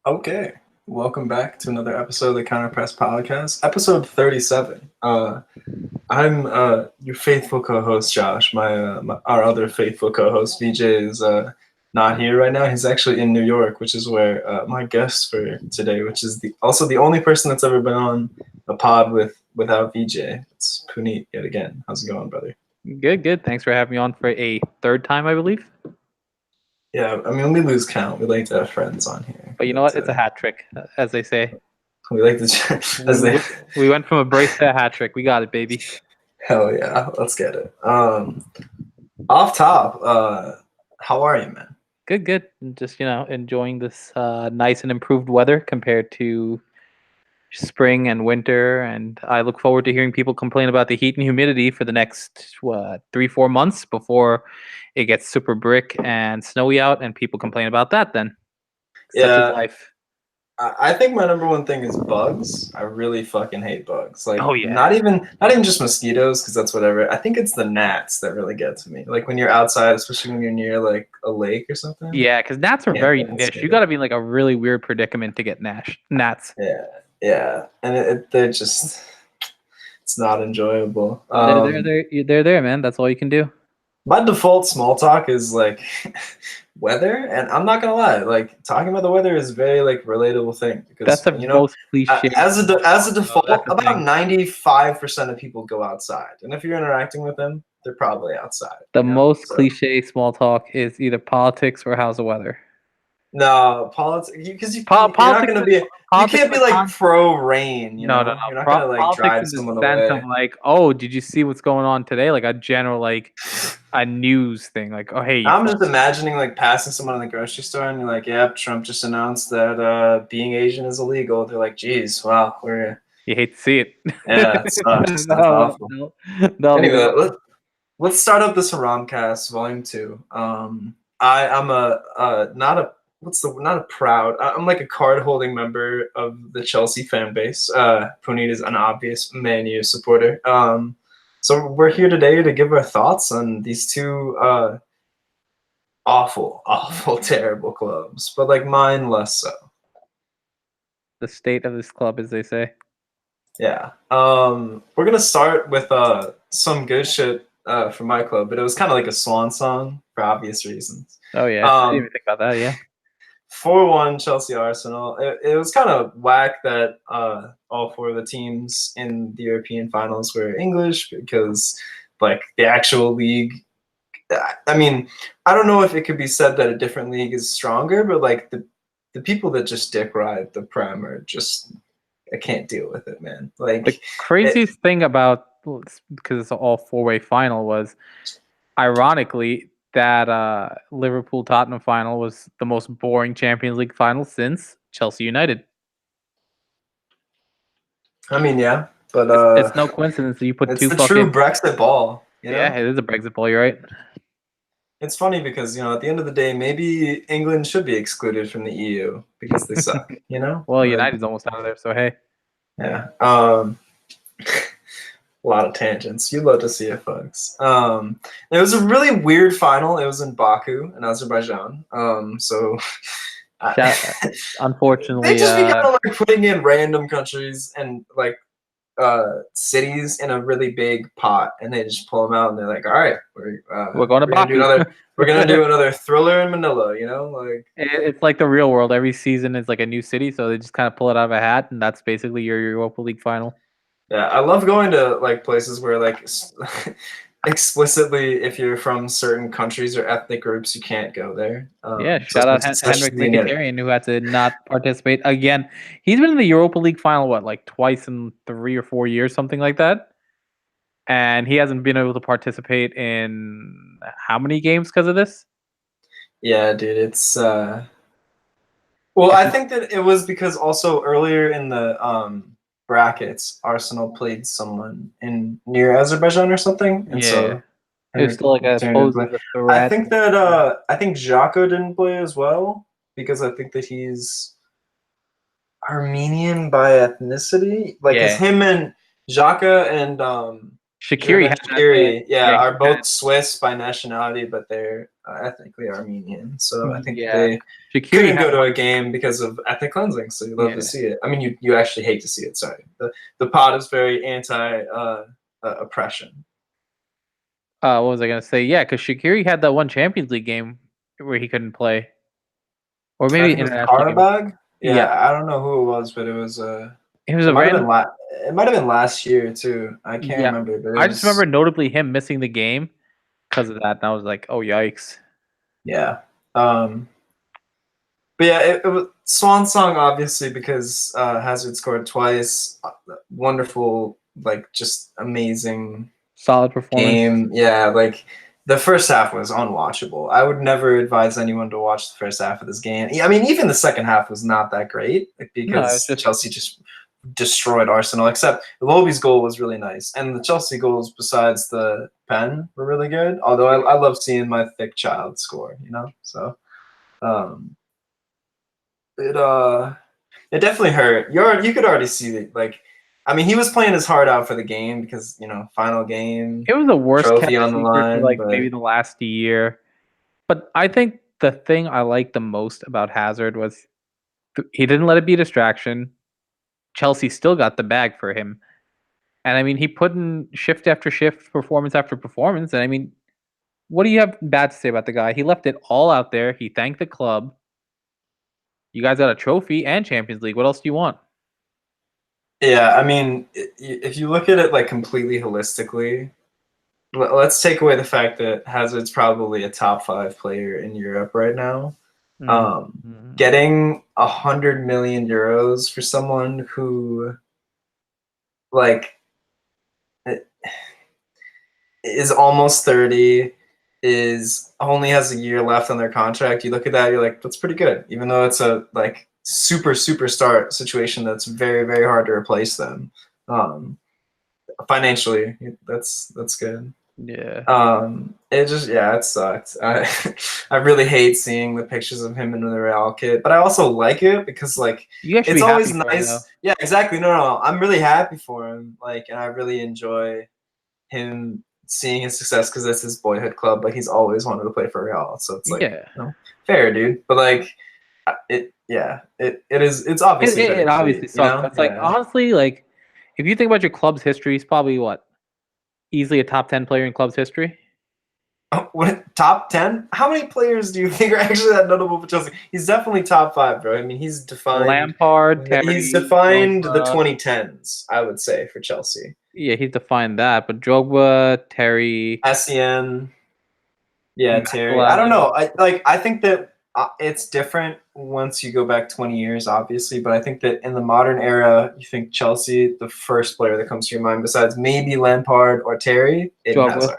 Okay, welcome back to another episode of the Counter Press Podcast, episode 37. I'm your faithful co-host Josh. Our other faithful co-host VJ is not here right now. He's actually in New York, which is where my guest for today, which is also the only person that's ever been on a pod without VJ. It's Puneet yet again. How's it going, brother? Good, good. Thanks for having me on for a third time, I believe. Yeah, I mean we lose count. We like to have friends on here, But you know but what? It's a hat trick, as they say. we like to as We, they. we, we went from a brace to a hat trick. We got it, baby. Hell yeah, let's get it. Off top, how are you, man? Good, good. Just, enjoying this nice and improved weather compared to spring and winter. And I look forward to hearing people complain about the heat and humidity for the next, 3-4 months before it gets super brick and snowy out and people complain about that then. Such is Yeah, life. I think my number one thing is bugs. I really fucking hate bugs. Like Oh, yeah. not even just mosquitoes, because that's whatever. I think it's the gnats that really get to me. Like when you're outside, especially when you're near like a lake or something. Yeah, because gnats are Can't very fucking niche. You stand got it. to be in like a really weird predicament to get gnats. Yeah, yeah, and they're just it's not enjoyable. They're there, man. That's all you can do. My default small talk is like weather, and I'm not gonna lie, like talking about the weather is a very like relatable thing That's because the most cliche small as a talk, though. default, That's the about thing. 95% of people go outside, and if you're interacting with them, they're probably outside, The most So cliche small talk is either politics or how's the weather. no politics because you're not Politics, gonna be you politics can't in be the like con. pro rain, No, no, no. you're not gonna like Politics drive in the someone sense of away. like, oh, did you see what's going on today? Like a general, like a news thing. Like, oh, hey, you I'm saw. just imagining like passing someone in the grocery store and you're like, "Yep, Trump just announced that being Asian is illegal." They're like, "Geez, wow, we're You hate to see it. yeah, it sucks. That's No, awful." no, they'll leave it Anyway, alone. let's start up this haramcast volume 2. I'm a not a what's the not a proud. I'm like a card holding member of the Chelsea fan base. Puneet is an obvious Man U supporter. So we're here today to give our thoughts on these two awful, terrible clubs, but like mine less so. The state of this club, as they say. Yeah. We're gonna start with some good shit from my club, but it was kind of like a swan song for obvious reasons. Oh yeah, I didn't even Um, think about that. Yeah. 4-1 Chelsea Arsenal. It was kind of whack that all four of the teams in the European finals were English because like the actual league. I mean, I don't know if it could be said that a different league is stronger, but like the people that just dick ride the Prem are just I can't deal with it, man. The Like it, craziest thing about, because it's an all four-way final, was ironically that Liverpool Tottenham final was the most boring Champions League final since Chelsea United. I mean, yeah, but It's no coincidence that you put it's two the true fucking. Brexit ball, you Yeah, know? it is a Brexit ball. You're right. It's funny because, at the end of the day, maybe England should be excluded from the EU because they suck, you know? Well, Like, United's almost out of there, so hey. yeah. A lot of tangents. You love to see it, folks. It was a really weird final. It was in Baku in Azerbaijan. So Shout, they unfortunately, just be kind of like putting in random countries and like cities in a really big pot, and they just pull them out, and they're like, "All right, we're going to we're gonna do Baku. another, we're gonna do another thriller in Manila," like. It's like the real world. Every season is like a new city, so they just kind of pull it out of a hat, and that's basically your Europa League final. Yeah, I love going to like places where like explicitly, if you're from certain countries or ethnic groups, you can't go there. Yeah, So shout out such Henrik lenient. Mkhitaryan, who had to not participate again. He's been in the Europa League final what, like twice in 3 or 4 years, something like that, and he hasn't been able to participate in how many games because of this? Yeah, dude, it's well, It's I think that it was because also earlier in the brackets, Arsenal played someone in near Azerbaijan or something, and yeah, so it was Henrik still like a turned into pose play. as a I threat. think that I think Xhaka didn't play as well because I think that he's Armenian by ethnicity. Like, cause Yeah, him and Xhaka and Shaqiri Jordan had and that thing. Shaqiri, yeah, Yeah, are both Swiss by nationality, but they're ethnically Armenian. So I think yeah. they Shaqiri couldn't had go to one. a game because of ethnic cleansing. So you love to Yeah. see it. I mean, you actually hate to see it. Sorry, the pod is very anti oppression. What was I gonna say? Yeah, because Shaqiri had that one Champions League game where he couldn't play, or I maybe think it was international game. Karabag. Yeah, Yeah, I don't know who it was, but it was it was it a might have random. been it might have been last year too. I can't Yeah, remember, but it I just remember was notably him missing the game because of that, and I was like, oh yikes. yeah. Um, but yeah, it was Swan Song obviously because Hazard scored twice. Wonderful, like just amazing Solid performance. game. Yeah, like the first half was unwatchable. I would never advise anyone to watch the first half of this game. I mean, even the second half was not that great No, it's because just Chelsea just destroyed Arsenal. Except Iwobi's goal was really nice, and the Chelsea goals besides the pen were really good. Although I love seeing my thick child score, you know. So um, it it definitely hurt. You could already see it. Like, I mean, he was playing his heart out for the game because final game, it was a worst trophy kept on the secret for line. like maybe But the last year. But I think the thing I liked the most about Hazard was he didn't let it be a distraction. Chelsea still got the bag for him. And I mean, he put in shift after shift, performance after performance. And I mean, what do you have bad to say about the guy? He left it all out there. He thanked the club. You guys got a trophy and Champions League. What else do you want? yeah, I mean, if you look at it like completely holistically, let's take away the fact that Hazard's probably a top 5 player in Europe right now. Mm-hmm. Getting 100 million euros for someone who like is almost 30, is only has a year left on their contract. You look at that, you're like, that's pretty good, even though it's a like superstar situation that's very very hard to replace them. Financially, that's good. Yeah. It just it sucked. I really hate seeing the pictures of him in the Real kit, but I also like it because like You guys should it's be happy always for him, though. nice. Yeah, exactly. No, I'm really happy for him. Like, and I really enjoy him seeing his success because it's his boyhood club. Like, he's always wanted to play for Real, so it's like, Yeah. fair, dude. But like, it's obviously It obviously bittersweet, you sucks. know? But it's like, Yeah. honestly, like, if you think about your club's history, he's probably what? Easily a top 10 player in club's history? What, top 10? How many players do you think are actually that notable for Chelsea? He's definitely top 5, bro. I mean, Lampard, he's Terry, defined the Drogba. 2010s, I would say, for Chelsea. Yeah, he's defined that. But Drogba, Terry, SEN, yeah, Terry. I don't Makelele. know. I think that it's different once you go back 20 years, obviously. But I think that in the modern era, you think Chelsea, the first player that comes to your mind, besides maybe Lampard or Terry, Eden Drogba. Hazard.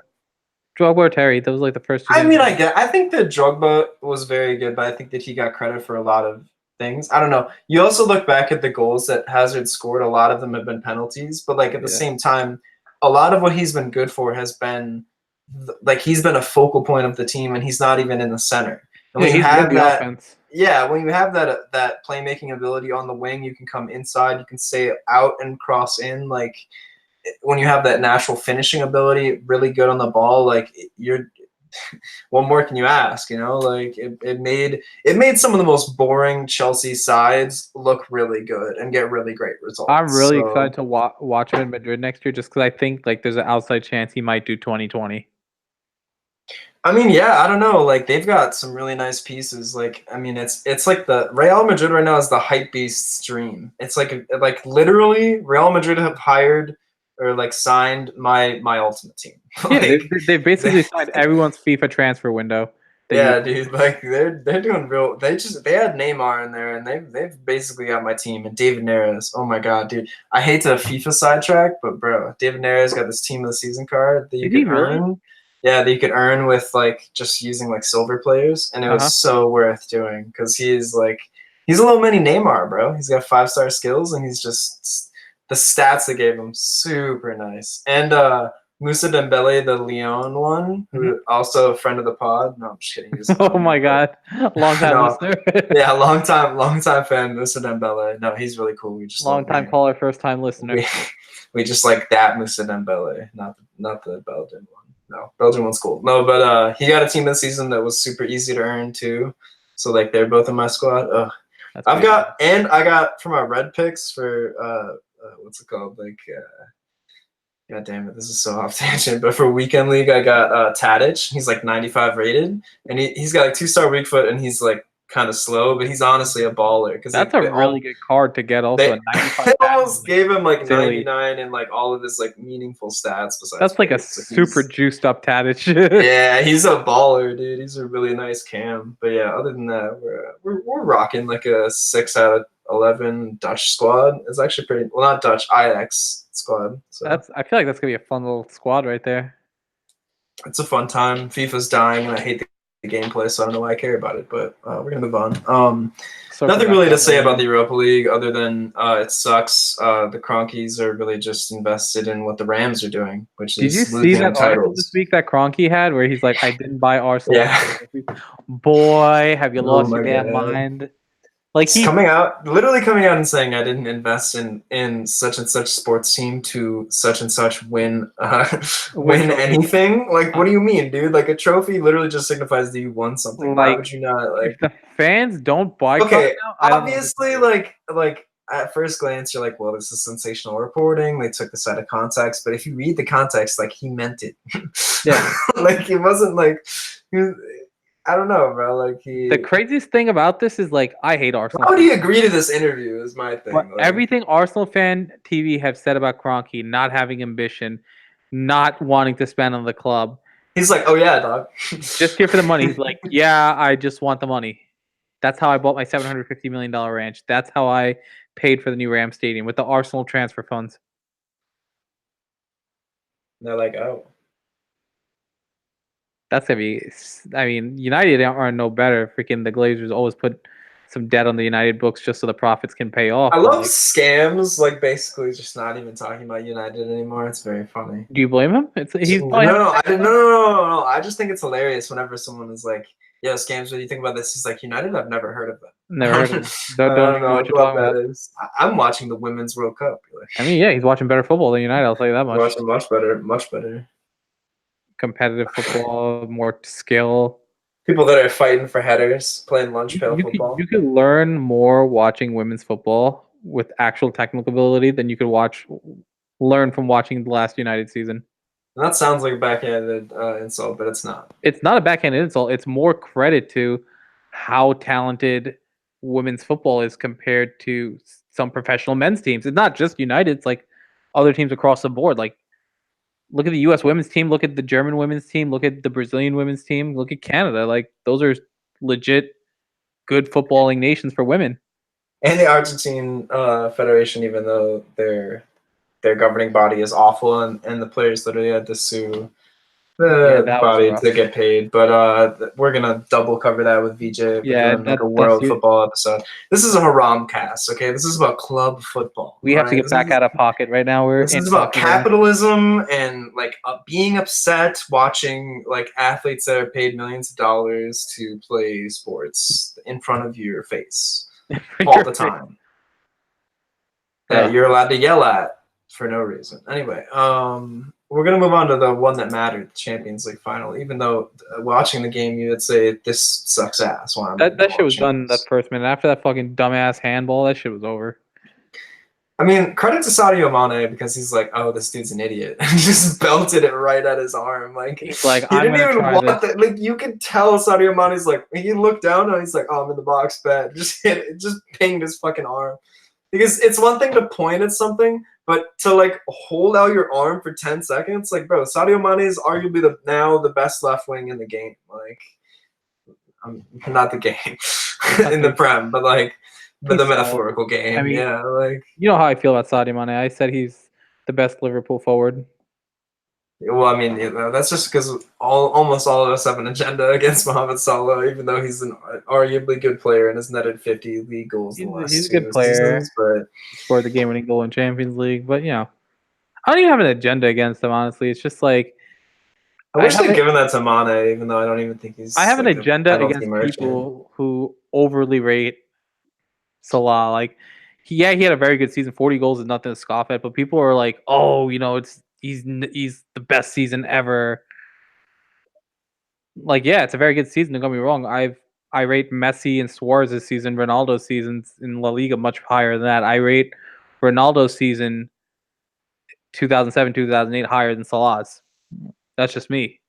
Drogba or Terry. Those were like the first two I names. mean, I think that Drogba was very good, but I think that he got credit for a lot of things. I don't know. You also look back at the goals that Hazard scored. A lot of them have been penalties, but like at the Yeah. same time, a lot of what he's been good for has been like he's been a focal point of the team, and he's not even in the center. And Yeah, when you he's in have the that, offense. yeah, when you have that playmaking ability on the wing, you can come inside, you can stay out and cross in. Like when you have that natural finishing ability, really good on the ball, like you're what more can you ask? Like it made some of the most boring Chelsea sides look really good and get really great I'm results. really excited So to watch him in Madrid next year just because I think like there's an outside chance he might do 2020. I mean, yeah, I don't know. Like they've got some really nice pieces. Like I mean, it's like the Real Madrid right now is the hype beast's dream. It's like literally Real Madrid have hired or like signed my ultimate team. Yeah, Like they they, basically signed everyone's FIFA transfer window. yeah, dude. Like they're doing real. They had Neymar in there, and they've basically got my team and David Neres. Oh my god, dude. I hate to FIFA sidetrack, but bro, David Neres got this team of the season card that you Did he could really? earn. Yeah, that you could earn with like just using like silver players, and it was Uh-huh. so worth doing because he's a little mini Neymar, bro. He's got 5-star skills, and he's just the stats they gave him super nice. And Musa Dembele, the Lyon one, Mhm. who also a friend of the pod. No, I'm just kidding. He's Oh my god, long time no, listener, yeah, long time fan, Musa Dembele. No, he's really cool. We just long love time winning. caller, first time listener. We We just like that Moussa Dembele, not the Belgian one. No, Belgian one's cool. No, but he got a team this season that was super easy to earn too. So like they're both in my squad. That's I crazy. got for my red picks for what's it called? Like God damn it, this is so off tangent. But for weekend league, I got Tadic. He's like 95 rated, and he's got like 2-star weak foot, and he's like kind of slow, but he's honestly a baller because That's a really good card to get. Also, they, a 95 they batting almost gave him like silly. 99 and like all of his like meaningful stats besides. That's like a pace. Like, super juiced up Tadic. yeah, he's a baller, dude. He's a really nice cam. But yeah, other than that, we're rocking like a 6 out of 11 Dutch squad. It's actually pretty well, not Dutch, Ajax squad. So I feel like that's gonna be a fun little squad right there. it's a fun time. FIFA's dying, and I hate the gameplay, so I don't know why I care about it. But we're gonna move on. Nothing really to say about the Europa League other than it sucks. The Cronkies are really just invested in what the Rams are doing, which Did is you see losing that article titles. this week that Kroenke had where he's like, "I didn't buy Arsenal." Yeah. Boy, have you Oh lost my your damn God. mind? Like It's literally coming out and saying I didn't invest in such and such sports team to such and such win anything. Like, what do you mean, dude? Like a trophy literally just signifies that you won something. Why would you not like? If the fans don't boycott Okay, now, I don't know obviously, like at first glance, you're like, well, this is sensational reporting. They took this out of context, but if you read the context, like he meant it. Yeah, like it wasn't like he was, I don't know, bro. Like the craziest thing about this is like I hate Arsenal. How would he agree to this interview? Is my thing. But Like, everything Arsenal fan TV have said about Kroenke not having ambition, not wanting to spend on the club. He's like, oh yeah, dog. Just here for the money. He's like, yeah, I just want the money. That's how I bought my $750 million ranch. That's how I paid for the new Ram Stadium with the Arsenal transfer funds. They're like, oh. That's gonna be. I mean, United are no better. Freaking the Glazers always put some debt on the United books just so the profits can pay off. I love scams. Like basically, just not even talking about United anymore. It's very funny. Do you blame him? No. I just think it's hilarious whenever someone is like, "Yeah, scams. What do you think about this?" He's like, "United. I've never heard of them. Never heard of them. Don't know know what you're what talking about. is. I'm watching the Women's World Cup. Like, I mean, yeah, he's watching better football than United. I'll tell you that much. Watching much better. Competitive football, more skill. People that are fighting for headers, playing lunch pail football. You could learn more watching women's football with actual technical ability than you could learn from watching the last United season. And that sounds like a backhanded insult, but it's not. It's not a backhanded insult. It's more credit to how talented women's football is compared to some professional men's teams. It's not just United. It's like other teams across the board. Like, look at the U.S. women's team. Look at the German women's team. Look at the Brazilian women's team. Look at Canada. Like, those are legit good footballing nations for women. And the Argentine Federation, even though their governing body is awful, and the players literally had to sue the body to get paid. But we're gonna double cover that with VJ. Yeah, like a world football episode. This is a haramcast, okay? This is about club football. We have to get back out of pocket right now. This is about capitalism and like being upset watching like athletes that are paid millions of dollars to play sports in front of your face all the time. That you're allowed to yell at for no reason. Anyway, we're gonna move on to the one that mattered, the Champions League final. Even though watching the game, you would say this sucks ass. That shit was done that first minute. After that fucking dumbass handball, that shit was over. I mean, credit to Sadio Mane because he's like, oh, this dude's an idiot, and just belted it right at his arm. Like he's like, he didn't even want that. Like you could tell Sadio Mane's like, he looked down and he's like, oh, I'm in the box, bad. Just hit it, just pinged his fucking arm. Because it's one thing to point at something, but to like hold out your arm for 10 seconds, like, bro, Sadio Mane is arguably the best left wing in the game. Like, not the game in the Prem, but like, the metaphorical game. I mean, yeah, like you know how I feel about Sadio Mane. I said he's the best Liverpool forward. Well, I mean, that's just because almost all of us have an agenda against Mohamed Salah, even though he's an arguably good player and has netted 50 league goals in the last he's a good player, seasons, but scored the game-winning goal in Champions League. But, you know, I don't even have an agenda against him, honestly. It's just like... I wish they'd given that to Mane, even though I don't even think he's... I have an agenda against people who overly rate Salah. Like, he had a very good season. 40 goals is nothing to scoff at, but people are like, "Oh, he's the best season ever." Like, yeah, it's a very good season. Don't get me wrong. I rate Messi and Suarez's season, Ronaldo's seasons in La Liga much higher than that. I rate Ronaldo's season 2007, 2008 higher than Salah's. That's just me.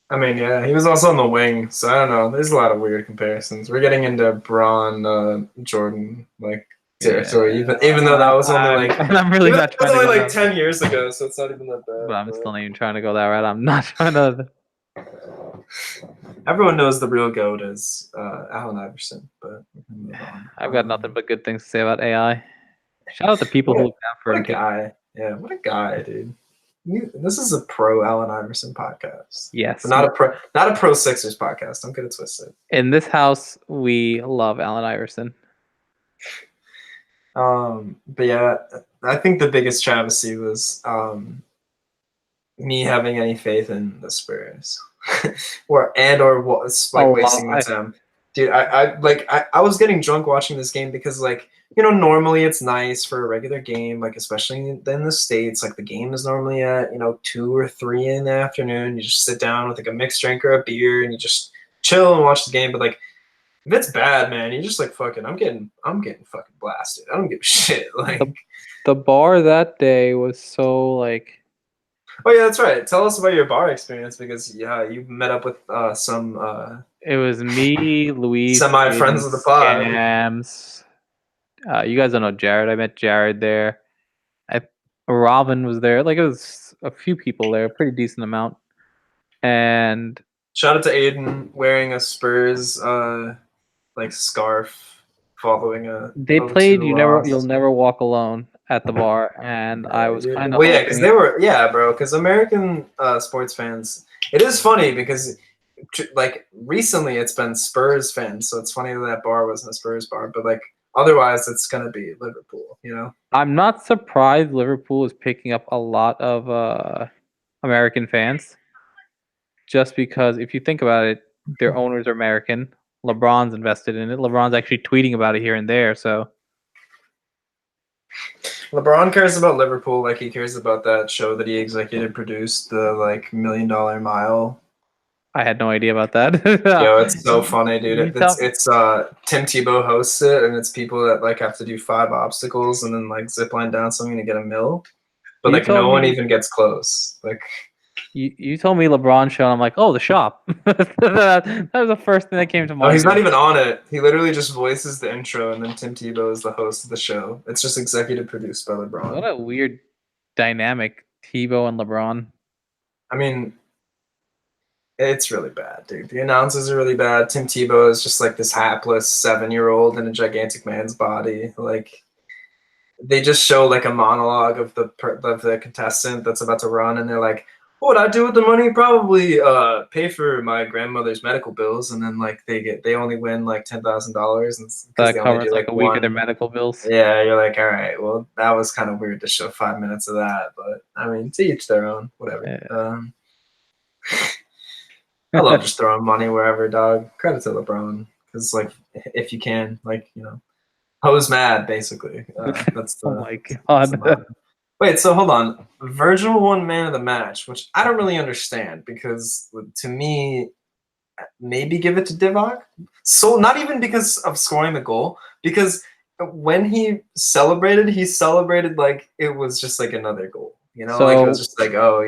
I mean, yeah, he was also on the wing, so I don't know. There's a lot of weird comparisons. We're getting into Braun, Jordan like territory, Yeah, even though that was only like I'm really even though not that was trying to only go like that route. 10 years ago, so it's not even that But bad. I'm still not even trying to go that route. I'm not trying to. Everyone knows the real goat is Allen Iverson, but we can move on. I've got nothing but good things to say about AI. Shout out to people who look out for What a him too. guy! Yeah, what a guy, dude. This is a pro Allen Iverson podcast. Yes, But not a pro Sixers podcast. Don't get it twisted. in this house we love Allen Iverson. But yeah, I think the biggest travesty was me having any faith in the Spurs, or what like wasting my time. Dude, I was getting drunk watching this game because like normally it's nice for a regular game, like especially in the States, like the game is normally at 2 or 3 in the afternoon. You just sit down with like a mixed drink or a beer and you just chill and watch the game. But like if it's bad, man, you just like fucking I'm getting fucking blasted. I don't give a shit. Like the bar that day was so like. Oh yeah, that's right. Tell us about your bar experience because yeah, you met up with some It was me, Luis, semi friends of the pod. Scams. You guys don't know Jared. I met Jared there. Robin was there. Like it was a few people there, a pretty decent amount. And shout out to Aiden wearing a Spurs like scarf following a they 0-2 played loss. You'll Never walk alone at the bar, and I was kind of well, yeah, because they were bro. Because American sports fans, it is funny because like recently it's been Spurs fans, so it's funny that bar wasn't a Spurs bar, but like otherwise it's gonna be Liverpool. I'm not surprised Liverpool is picking up a lot of American fans, just because if you think about it, their owners are American. LeBron's invested in it. LeBron's actually tweeting about it here and there. So LeBron cares about Liverpool like he cares about that show that he executive produced, the like $1 Million Mile. I had no idea about that. Yo, it's so funny, dude. It's Tim Tebow hosts it, and it's people that like have to do 5 obstacles and then like zip line down something to get a mill, but like no one even gets close. Like you told me LeBron show, and I'm like, oh, the shop. That was the first thing that came to mind. Oh, he's not even on it. He literally just voices the intro, and then Tim Tebow is the host of the show. It's just executive produced by LeBron. What a weird dynamic, Tebow and LeBron. I mean, it's really bad, dude. The announcers are really bad. Tim Tebow is just like this hapless 7-year-old in a gigantic man's body. Like they just show like a monologue of the contestant that's about to run, and they're like, "What would I do with the money? Probably pay for my grandmother's medical bills." And then like they only win like $10,000, and that covers like a week of their medical bills. Yeah, you're like, all right, well, that was kind of weird to show 5 minutes of that, but I mean, to each their own. Whatever. Yeah. I love just throwing money wherever, dog. Credit to LeBron, because like if you can, like hose mad basically. That's the. Oh my god. Wait, so hold on. Virgil won man of the match, which I don't really understand because to me, maybe give it to Divock. So not even because of scoring the goal, because when he celebrated like it was just like another goal. So, like it was just like, oh,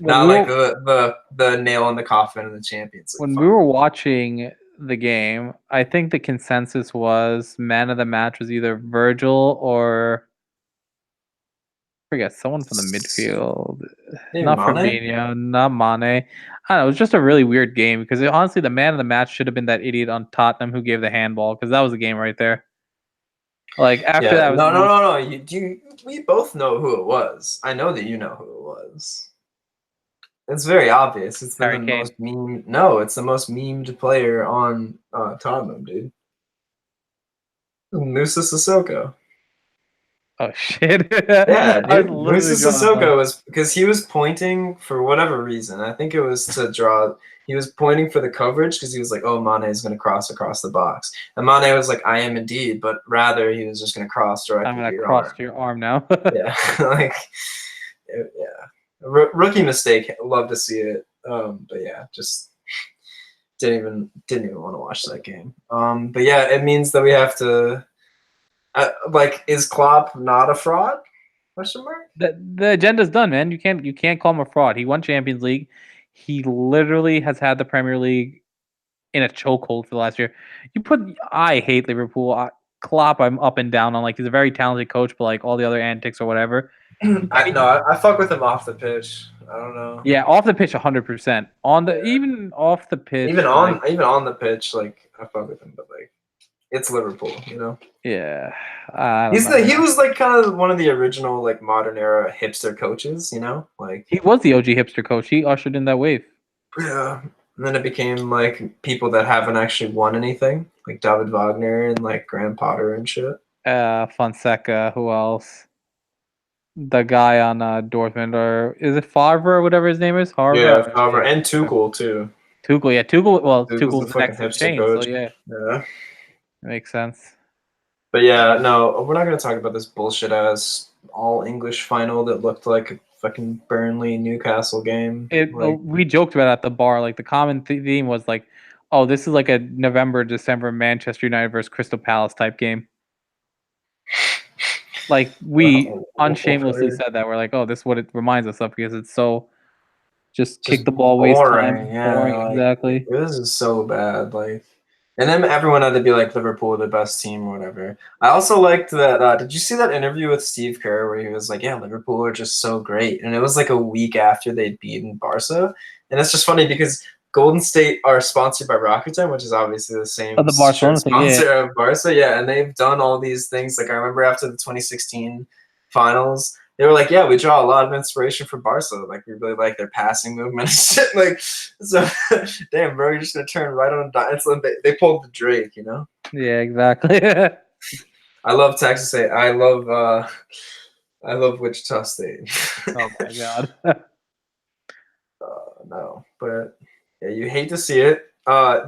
not like the nail in the coffin of the Champions League. When we were watching the game, I think the consensus was man of the match was either Virgil or I forget someone from the midfield. Maybe not Mane? Fabinho, not Mane. I don't know, it was just a really weird game because honestly the man of the match should have been that idiot on Tottenham who gave the handball because that was the game right there. Like after that, no. We both know who it was. I know that you know who it was. It's very obvious. It's been the most memed. No, it's the most memed player on Tottenham, dude. Musa Sissoko. Oh shit! Yeah, I was dude. Musa literally drawing a blank. Sissoko was because he was pointing for whatever reason. I think it was to draw. He was pointing for the coverage because he was like, "Oh, Mane is going to cross across the box," and Mane was like, "I am indeed," but rather he was just going to cross I'm directly to gonna your cross arm. to your arm now. Yeah, like yeah, rookie mistake. Love to see it. But yeah, just didn't even want to watch that game. But yeah, it means that we have to. Like, is Klopp not a fraud? Question mark. The agenda's done, man. You can't call him a fraud. He won Champions League. He literally has had the Premier League in a chokehold for the last year. I hate Liverpool. Klopp, I'm up and down on. Like, he's a very talented coach, but like all the other antics or whatever. I Any no, I fuck with him off the pitch. I don't know. Yeah, off the pitch, 100%. On the Yeah. even off the Even pitch, like on the pitch, like I fuck with him, but like it's Liverpool, you know. yeah, I don't know, He man. was like kind of one of the original like modern era hipster coaches, you know. Like He was the OG hipster coach. He ushered in that wave. yeah, and then it became like people that haven't actually won anything, like David Wagner and like Graham Potter and shit. Fonseca. Who else? The guy on Dortmund, or is it Favre or whatever his name is? Harvard. Yeah, Favre and Tuchel too. Tuchel. Yeah, Tuchel. Well, Tuchel's the Tuchel's the fucking next in hipster chain. So coach. yeah, Yeah. makes sense. But yeah, no, we're not gonna talk about this bullshit ass all English final that looked like a fucking Burnley Newcastle game. Like, We joked about it at the bar. Like the common theme was like, "Oh, this is like a November, December Manchester United versus Crystal Palace type game." Like we unshamelessly word. said that we're like, "Oh, this is what it reminds us of because it's so just Just kick the ball, waste boring. time, Yeah, boring." like Exactly. this is so bad. Like, and then everyone had to be like Liverpool, the best team, or whatever. I also liked that. Did you see that interview with Steve Kerr where he was like, "Yeah, Liverpool are just so great," and it was like a week after they'd beaten Barca, and it's just funny because Golden State are sponsored by Rakuten, which is obviously the Oh, same the shirt Barcelona thing, yeah. sponsor of Barca. Yeah, and they've done all these things. Like I remember after the 2016 finals, they were like, "Yeah, we draw a lot of inspiration from Barca. Like we really like their passing movement and shit." Like, so damn, bro, you're just gonna turn right on a dime. It's like they pulled the Drake, you know. Yeah, exactly. I love Texas State. I love Wichita State. Oh my god. No, but yeah, you hate to see it.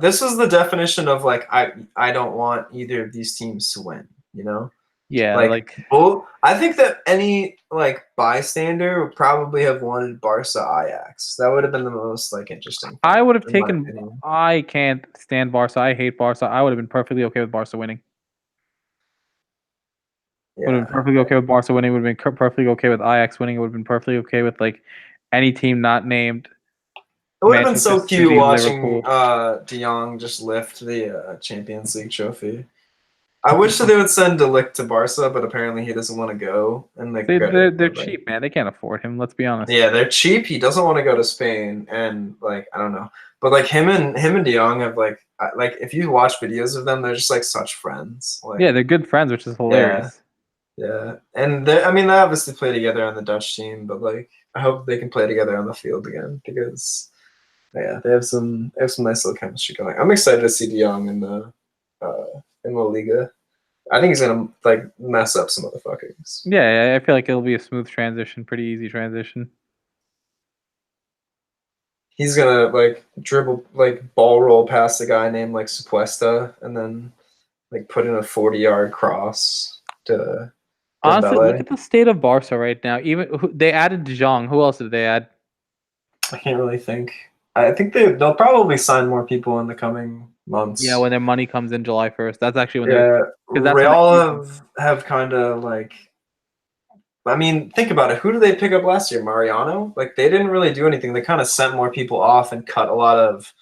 This was the definition of like I don't want either of these teams to win. You know. Yeah, Like like both, I think that any like bystander would probably have wanted Barca Ajax. That would have been the most like interesting I thing, would have in my taken. opinion. I can't stand Barca. I hate Barca. I would have been perfectly okay with Barca winning. Would have been Yeah, perfectly okay with Barca winning. Would have been perfectly okay with Ajax winning. Would have been perfectly okay with like any team not named it would have been Manchester so cute City, watching Liverpool. De Jong just lift the Champions League trophy. I wish that they would send De Ligt to Barca, but apparently he doesn't want to go, and like They're credit. Like, cheap, man. They can't afford him. Let's be honest. yeah, they're cheap. He doesn't want to go to Spain, and like I don't know, but like him and De Jong have like if you watch videos of them, they're just like such friends. Like Yeah, they're good friends, which is yeah, hilarious. yeah, and I mean they obviously play together on the Dutch team, but like I hope they can play together on the field again because yeah, they have some nice little chemistry going. I'm excited to see De Jong in La Liga. I think he's gonna like mess up some motherfuckers. Yeah, I feel like it'll be a smooth transition, pretty easy transition. He's gonna like dribble like ball roll past a guy named like Supuesta and then like put in a 40-yard cross to Honestly, look Dembele. at the state of Barca right now. They added De Jong. Who else did they add? I can't really think. I think they'll probably sign more people in the coming Yeah, months. when their money comes in July 1st. That's actually when they're Yeah, because that's when they Real have kind of like. I mean, think about it. Who did they pick up last year? Mariano? Like they didn't really do anything. They kind of sent more people off and cut a lot of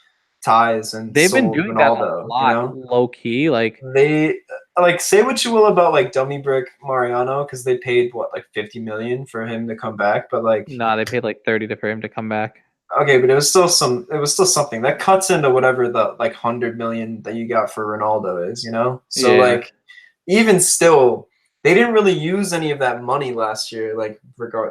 ties and they've been sold doing that a Ronaldo. You lot, know, low key. Like, they like say what you will about like dummy brick Mariano because they paid what like 50 million for him to come back, but like nah, they paid like 30 for him to come back. okay, but it was still something that cuts into whatever the like 100 million that you got for Ronaldo is, you know. So Yeah, like even still, they didn't really use any of that money last year. Like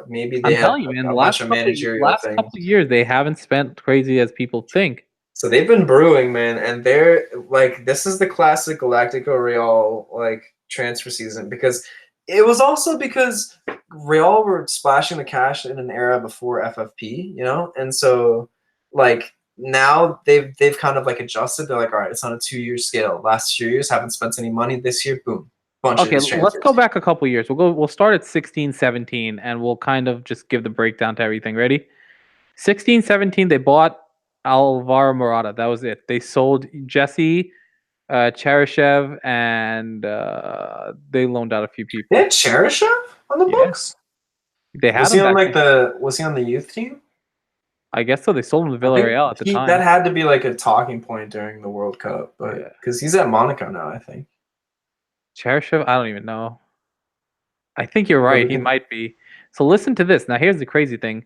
maybe they I'm had telling you, man. a The bunch of managerial last things. couple years, they haven't spent crazy as people think. So they've been brewing, man, and they're like this is the classic Galactico Real like transfer season because it was also because Real were splashing the cash in an era before FFP, and so like now they've kind of like adjusted. They're like, all right, it's on a 2-year scale. Last 2 years haven't spent any money. This year, boom, bunch of Okay, these let's transfers. go back a couple years. We'll start at 16, 17, and we'll kind of just give the breakdown to everything. Ready? 16, 17, they bought Alvaro Morata. That was it. They sold Jesse, Cheryshev, and they loaned out a few They people. had Cheryshev on the Yeah, books. they had Was he him on back. Was he on the youth team? I guess so. They sold him to I think Villarreal at the that time. had to be like a talking point during the World Cup, but Yeah, because he's at Monaco now, I think. Cheryshev, I don't even know. I think you're But right. we He can, might be. So listen to this. Now here's the crazy thing.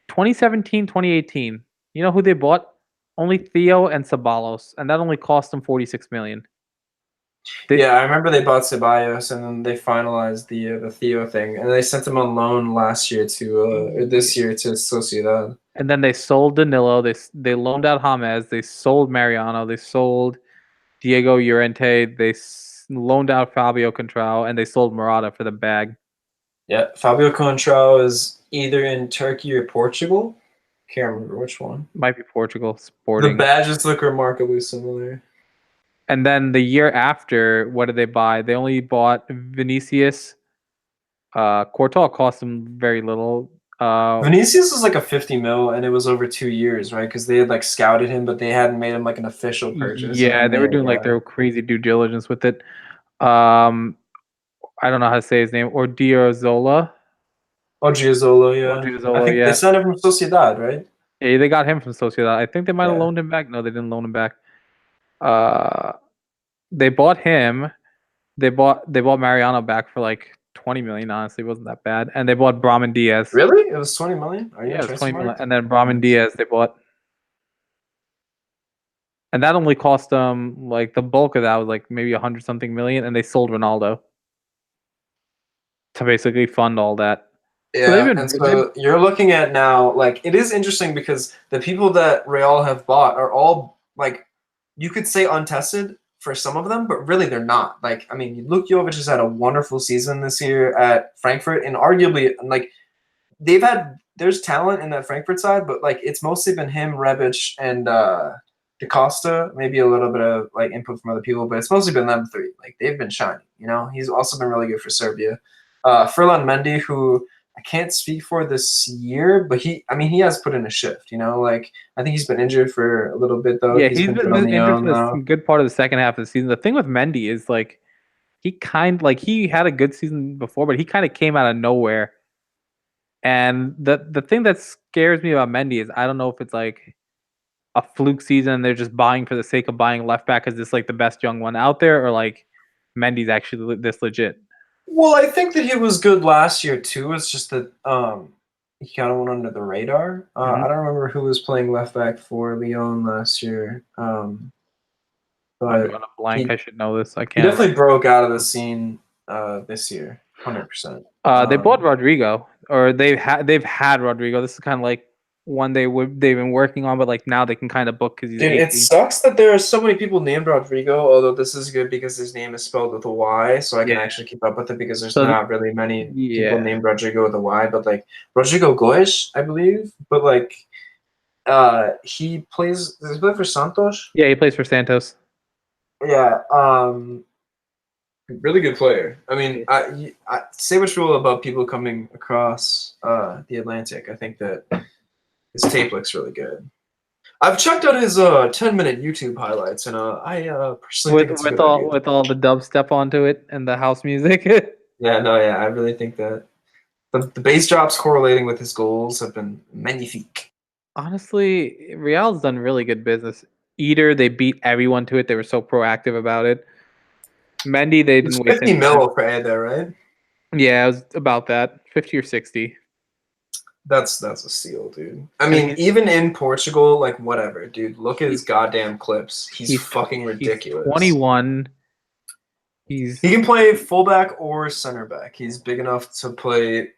2017, 2018. You know who they bought? Only Theo and Sabalos, and that only cost them 46 million. They, yeah, I remember they bought Ceballos and then they finalized the Theo thing, and they sent him on loan last year to or this year to Sociedad. and then they sold Danilo. They loaned out James. They sold Mariano. They sold Diego Llorente. They loaned out Fabio Contrao, and they sold Morata for the bag. Yeah, Fabio Contrao is either in Turkey or Portugal. Can't remember which one. Might be Portugal The Sporting. badges look remarkably similar. And then the year after, what did they buy? They only bought Vinicius. Courtois cost them very little. Vinicius was like a 50 mil, and it was over 2 years, right? Because they had like scouted him, but they hadn't made him like an official purchase, and Yeah, then they were doing like their crazy due diligence with it. Um, I don't know how to say his name. Odriozola. Odriozola, yeah. I Odriozola, think they yeah. signed him from Sociedad, right? Yeah, they got him from Sociedad. I think they might have Yeah. loaned him back. No, they didn't loan him back. Uh, they bought him. They bought Mariano back for like 20 million. Honestly, it wasn't that bad. And they bought Brahman Diaz. Really? It was 20 million? Are you Yeah, in it was 20 million. Transfermarkt? And then Brahman Nice. Diaz they bought, and that only cost them like the bulk of that was like maybe 100 something million. And they sold Ronaldo to basically fund all that. So they've Yeah, been and so you're looking at now, like, it is interesting because the people that Real have bought are all, like, you could say untested for some of them, but really they're not. Like, I mean, Luke Jovic has had a wonderful season this year at Frankfurt, and arguably, like, there's talent in that Frankfurt side, but, like, it's mostly been him, Rebic, and Da Costa, maybe a little bit of, like, input from other people, but it's mostly been them three. Like, they've been shining, He's also been really good for Serbia. Ferland Mendy, who I can't speak for this year, but he has put in a shift, Like, I think he's been injured for a little bit, though. Yeah, He's he's been been put on the injured own for this now. good part of the second half of the season. The thing with Mendy is like he had a good season before, but he kind of came out of nowhere. And the thing that scares me about Mendy is I don't know if it's like a fluke season and they're just buying for the sake of buying left back because it's like the best young one out there, or like Mendy's actually this legit. Well, I think that he was good last year, too. It's just that he kind of went under the radar. I don't remember who was playing left back for Lyon last year, I'm but drawing a blank. he I should know this. I He can't definitely remember. broke out of the scene this year, 100%. They bought Rodrigo, or they've had Rodrigo. This is kind of like one they've been working on, but like now they can kind of book because he's Dude, it 18. sucks that there are so many people named Rodrigo, although this is good because his name is spelled with a Y, so I can Yeah. actually keep up with it because there's So not really many people yeah, named Rodrigo with a Y, but like Rodrigo Goes, I believe. But like does he play for Santos? yeah, he plays for Santos. Yeah, really good player. I mean, I say what you will about people coming across the Atlantic. I think that his tape looks really good. I've checked out his 10-minute YouTube highlights, and I personally with think it's a with good all idea. with all the dubstep onto it and the house music. Yeah, no, yeah, I really think that the bass drops correlating with his goals have been magnifique. Honestly, Real's done really good business. Eater, they beat everyone to it. They were so proactive about it. Mendy, they It's didn't waste 50 any time. mil for Eder, right? Yeah, it was about that, 50 or 60. That's a steal, dude. I And mean, even in Portugal, like whatever, dude. Look at his goddamn clips. He's he's fucking he's ridiculous. 21. He He's can play fullback or center back. He's big enough to play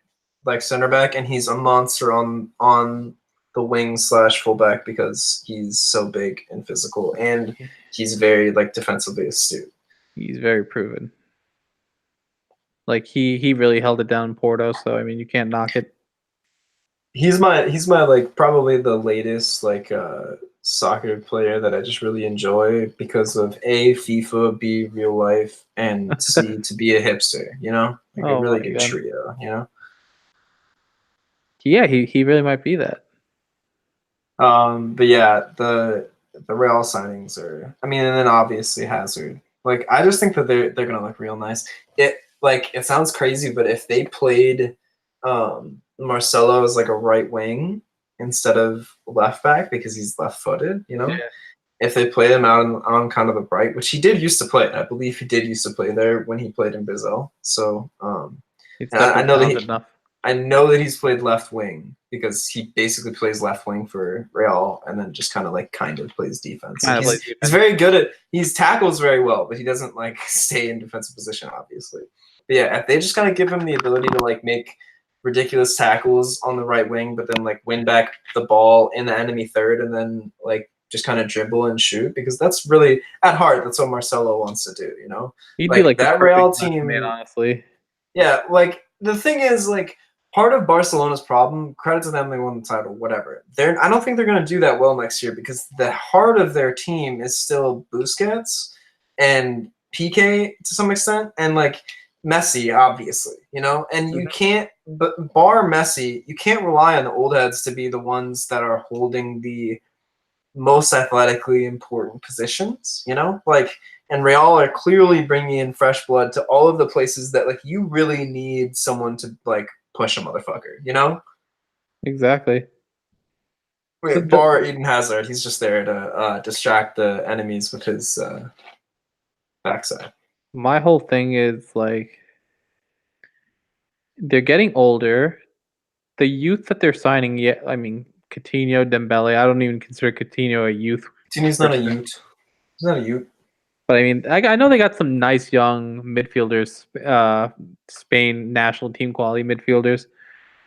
like center back, and he's a monster on the wing slash fullback because he's so big and physical, and he's very like defensively astute. he's very proven. Like he really held it down in Porto, so I mean you can't knock it. He's my like probably the latest like soccer player that I just really enjoy because of A, FIFA, B, real life, and C, to be a hipster, you know? Like a Oh really my good god. trio, you know? Yeah, he really might be that. But yeah, the Real signings are. I mean, and then obviously Hazard. Like, I just think that they're gonna look real nice. It sounds crazy, but if they played Marcelo as like a right wing instead of left back because he's left footed, you know, Yeah. if they play him out on kind of the right, which he did used to play. I believe he did used to play there when he played in Brazil. So, He's and I definitely know that talented enough. I know that he's played left wing because he basically plays left wing for Real and then just kind of plays defense. Like Kind of plays he's defense. very good at he's tackles very well, but he doesn't like stay in defensive position, obviously. But yeah, if they just kind of give him the ability to like make ridiculous tackles on the right wing, but then like win back the ball in the enemy third and then like just kind of dribble and shoot, because that's really at heart that's what Marcelo wants to do, you know? He'd be Like like the that Real perfect left mid, team. honestly. Yeah, like the thing is, like part of Barcelona's problem. Credit to them, they won the title. Whatever. I don't think they're going to do that well next year because the heart of their team is still Busquets and PK to some extent, and like Messi, obviously. You know, and you Mhm. can't. But bar Messi, you can't rely on the old heads to be the ones that are holding the most athletically important positions, you know? Like, and Real are clearly bringing in fresh blood to all of the places that, like, you really need someone to, like, push a motherfucker, you know? Exactly. So Wait, bar Eden Hazard, he's just there to distract the enemies with his backside. my whole thing is like they're getting older. The youth that they're signing, yeah, I mean Coutinho, Dembele. I don't even consider Coutinho a youth He's per not a se. Ute. He's not a Ute. But I mean, I know they got some nice young midfielders, Spain national team quality midfielders.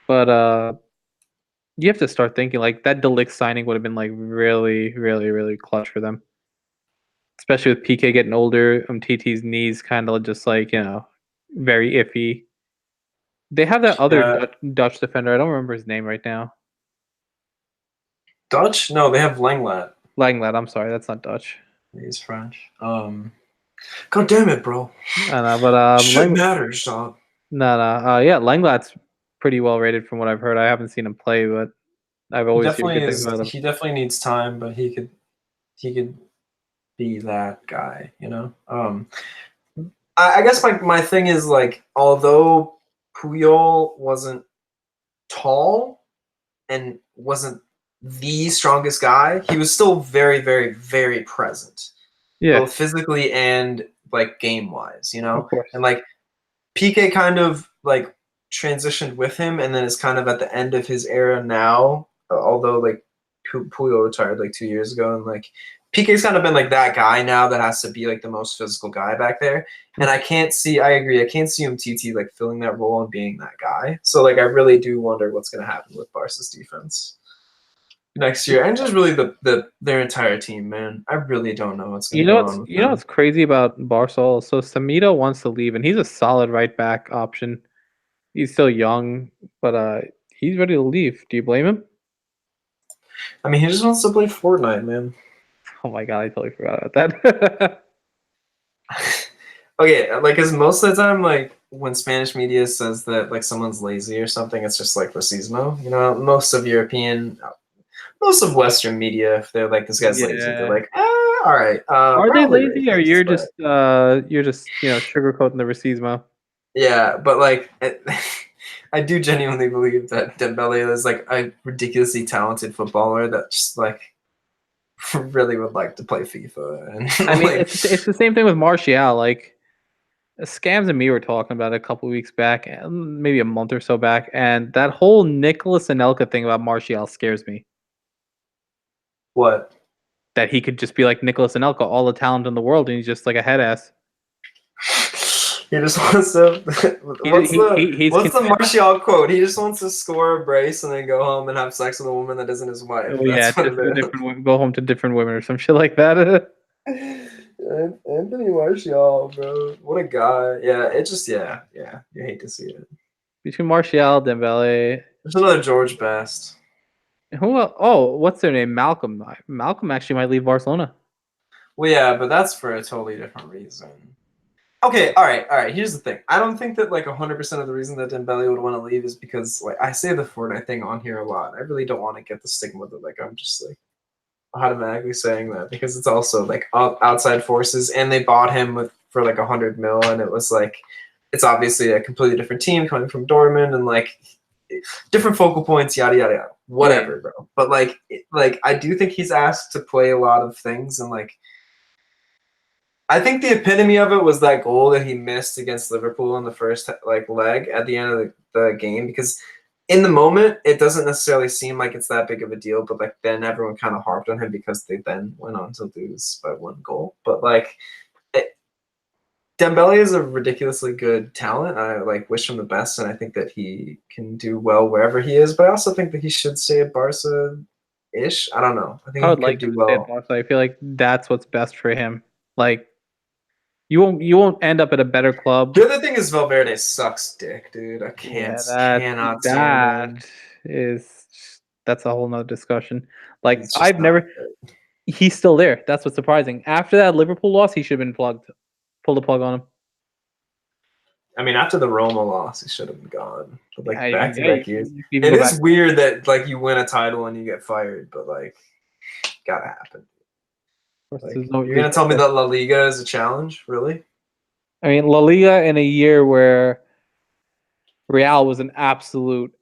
But you have to start thinking like that Delict signing would have been like really, really, really clutch for them, especially with PK getting older. TT's knees kind of just like very iffy. They have that other Yeah. Dutch defender. I don't remember his name right now. Dutch? No, they have Langlat. Langlet. I'm sorry, that's not Dutch. He's French. God damn it, bro. I know, but Shit matters, dog. yeah, Langlat's pretty well rated from what I've heard. I haven't seen him play, but I've He always heard definitely good things is. about him. He definitely needs time, but he could be that guy, you know? I guess my thing is like, although Puyol wasn't tall and wasn't the strongest guy, he was still very, very, very present, Yeah, both physically and like game wise, you of know? course. And like PK kind of like transitioned with him and then is kind of at the end of his era now, although like Puyol retired like 2 years ago, and like PK's kind of been like that guy now that has to be like the most physical guy back there. And I agree, I can't see TT like filling that role and being that guy. So like I really do wonder what's gonna happen with Barca's defense next year, and just really their entire team, man. I really don't know what's gonna go on with You know them. what's crazy about Barcelona? So Samito wants to leave, and he's a solid right back option. He's still young, but he's ready to leave. Do you blame him? I mean, he just wants to play Fortnite, man. Oh my god, I totally forgot about that. Okay, like, cause most of the time, like when Spanish media says that like someone's lazy or something, it's just like racismo. You know, most of Western media, if they're like this guy's lazy, they're Yeah. like, all right, Are they probably lazy, or racist, but you're just sugarcoating the racismo? yeah, but like. I do genuinely believe that Dembele is like a ridiculously talented footballer that just like really would like to play FIFA I and mean, like it's the same thing with Martial. Like Scams and me were talking about it a couple weeks back, maybe a month or so back, and that whole Nicholas Anelka thing about Martial scares me. what That he could just be like Nicholas Anelka, all the talent in the world, and he's just like a head ass. he just wants to. What's He's the content. Martial quote? He just wants to score a brace and then go home and have sex with a woman that isn't his wife. Oh yeah, That's what it different is. go home to different women or some shit like that. Anthony Martial, bro. What a guy. Yeah, it just yeah. You hate to see it. Between Martial, Dembele, There's another George Best. who? Oh, what's their name? Malcolm. Malcolm actually might leave Barcelona. Well, yeah, but that's for a totally different reason. Okay, all right. Here's the thing. I don't think that like 100% of the reason that Dembele would want to leave is because like I say the Fortnite thing on here a lot. I really don't want to get the stigma that like I'm just like automatically saying that because it's also like outside forces, and they bought him for like 100 mil, and it was like it's obviously a completely different team coming from Dortmund and like different focal points, yada yada yada, whatever, Yeah. bro. But like I do think he's asked to play a lot of things, and like I think the epitome of it was that goal that he missed against Liverpool in the first like leg at the end of the game, because in the moment it doesn't necessarily seem like it's that big of a deal, but like then everyone kind of harped on him because they then went on to lose by 1 goal. But like Dembele is a ridiculously good talent. I like wish him the best, and I think that he can do well wherever he is. But I also think that he should stay at Barca-ish. I don't know. I think I he would could like him do to stay at well. Barca. I feel like that's what's best for him. Like you won't end up at a better club. The other thing is Valverde sucks dick, dude. I Yeah, cannot stand him. is that's a whole nother discussion. Like He's just not good. he's still there. That's what's surprising. After that Liverpool loss, he should have been pulled the plug on him. I mean, after the Roma loss, he should have been gone. But Yeah, like back to yeah, back years, you can even it go is back. weird that like you win a title and you get fired, but like gotta happen. Of course, Like you're there's gonna tell me that La Liga is a challenge, really? I mean, La Liga in a year where Real was an absolute,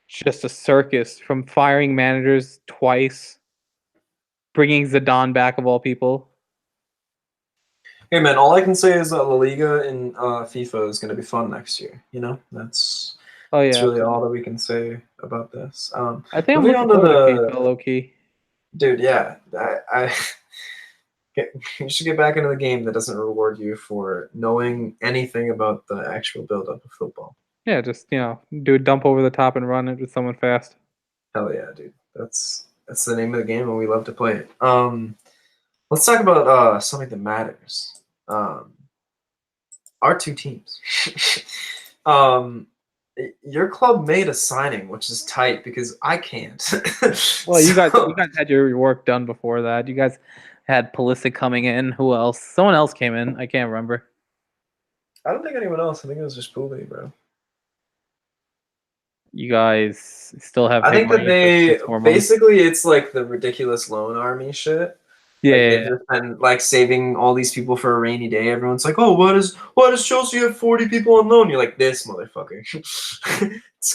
just a circus from firing managers twice, bringing Zidane back of all people. Hey man, all I can say is that La Liga in FIFA is gonna be fun next year. You know, Oh that's yeah, really all that we can say about this. I think I'm Moving looking on to forward to FIFA the low key. dude, yeah, I you should get back into the game that doesn't reward you for knowing anything about the actual build-up of football. Yeah, just do a dump over the top and run it with someone fast. Hell yeah, dude. That's the name of the game, and we love to play it. Let's talk about something that matters. Our two teams. um, your club made a signing, which is tight because I can't. Well, you guys So, had your work done before that. You guys had Pulisic coming in. Who else? Someone else came in. I can't remember. I don't think anyone else. I think it was just Pooley, bro. You guys still have I think that Higuain for they 6 more months. basically it's like the ridiculous loan army shit. Like they've Yeah, just been like saving all these people for a rainy day. Everyone's like, "Oh, why does Chelsea have 40 people on loan?" You're like, "This motherfucker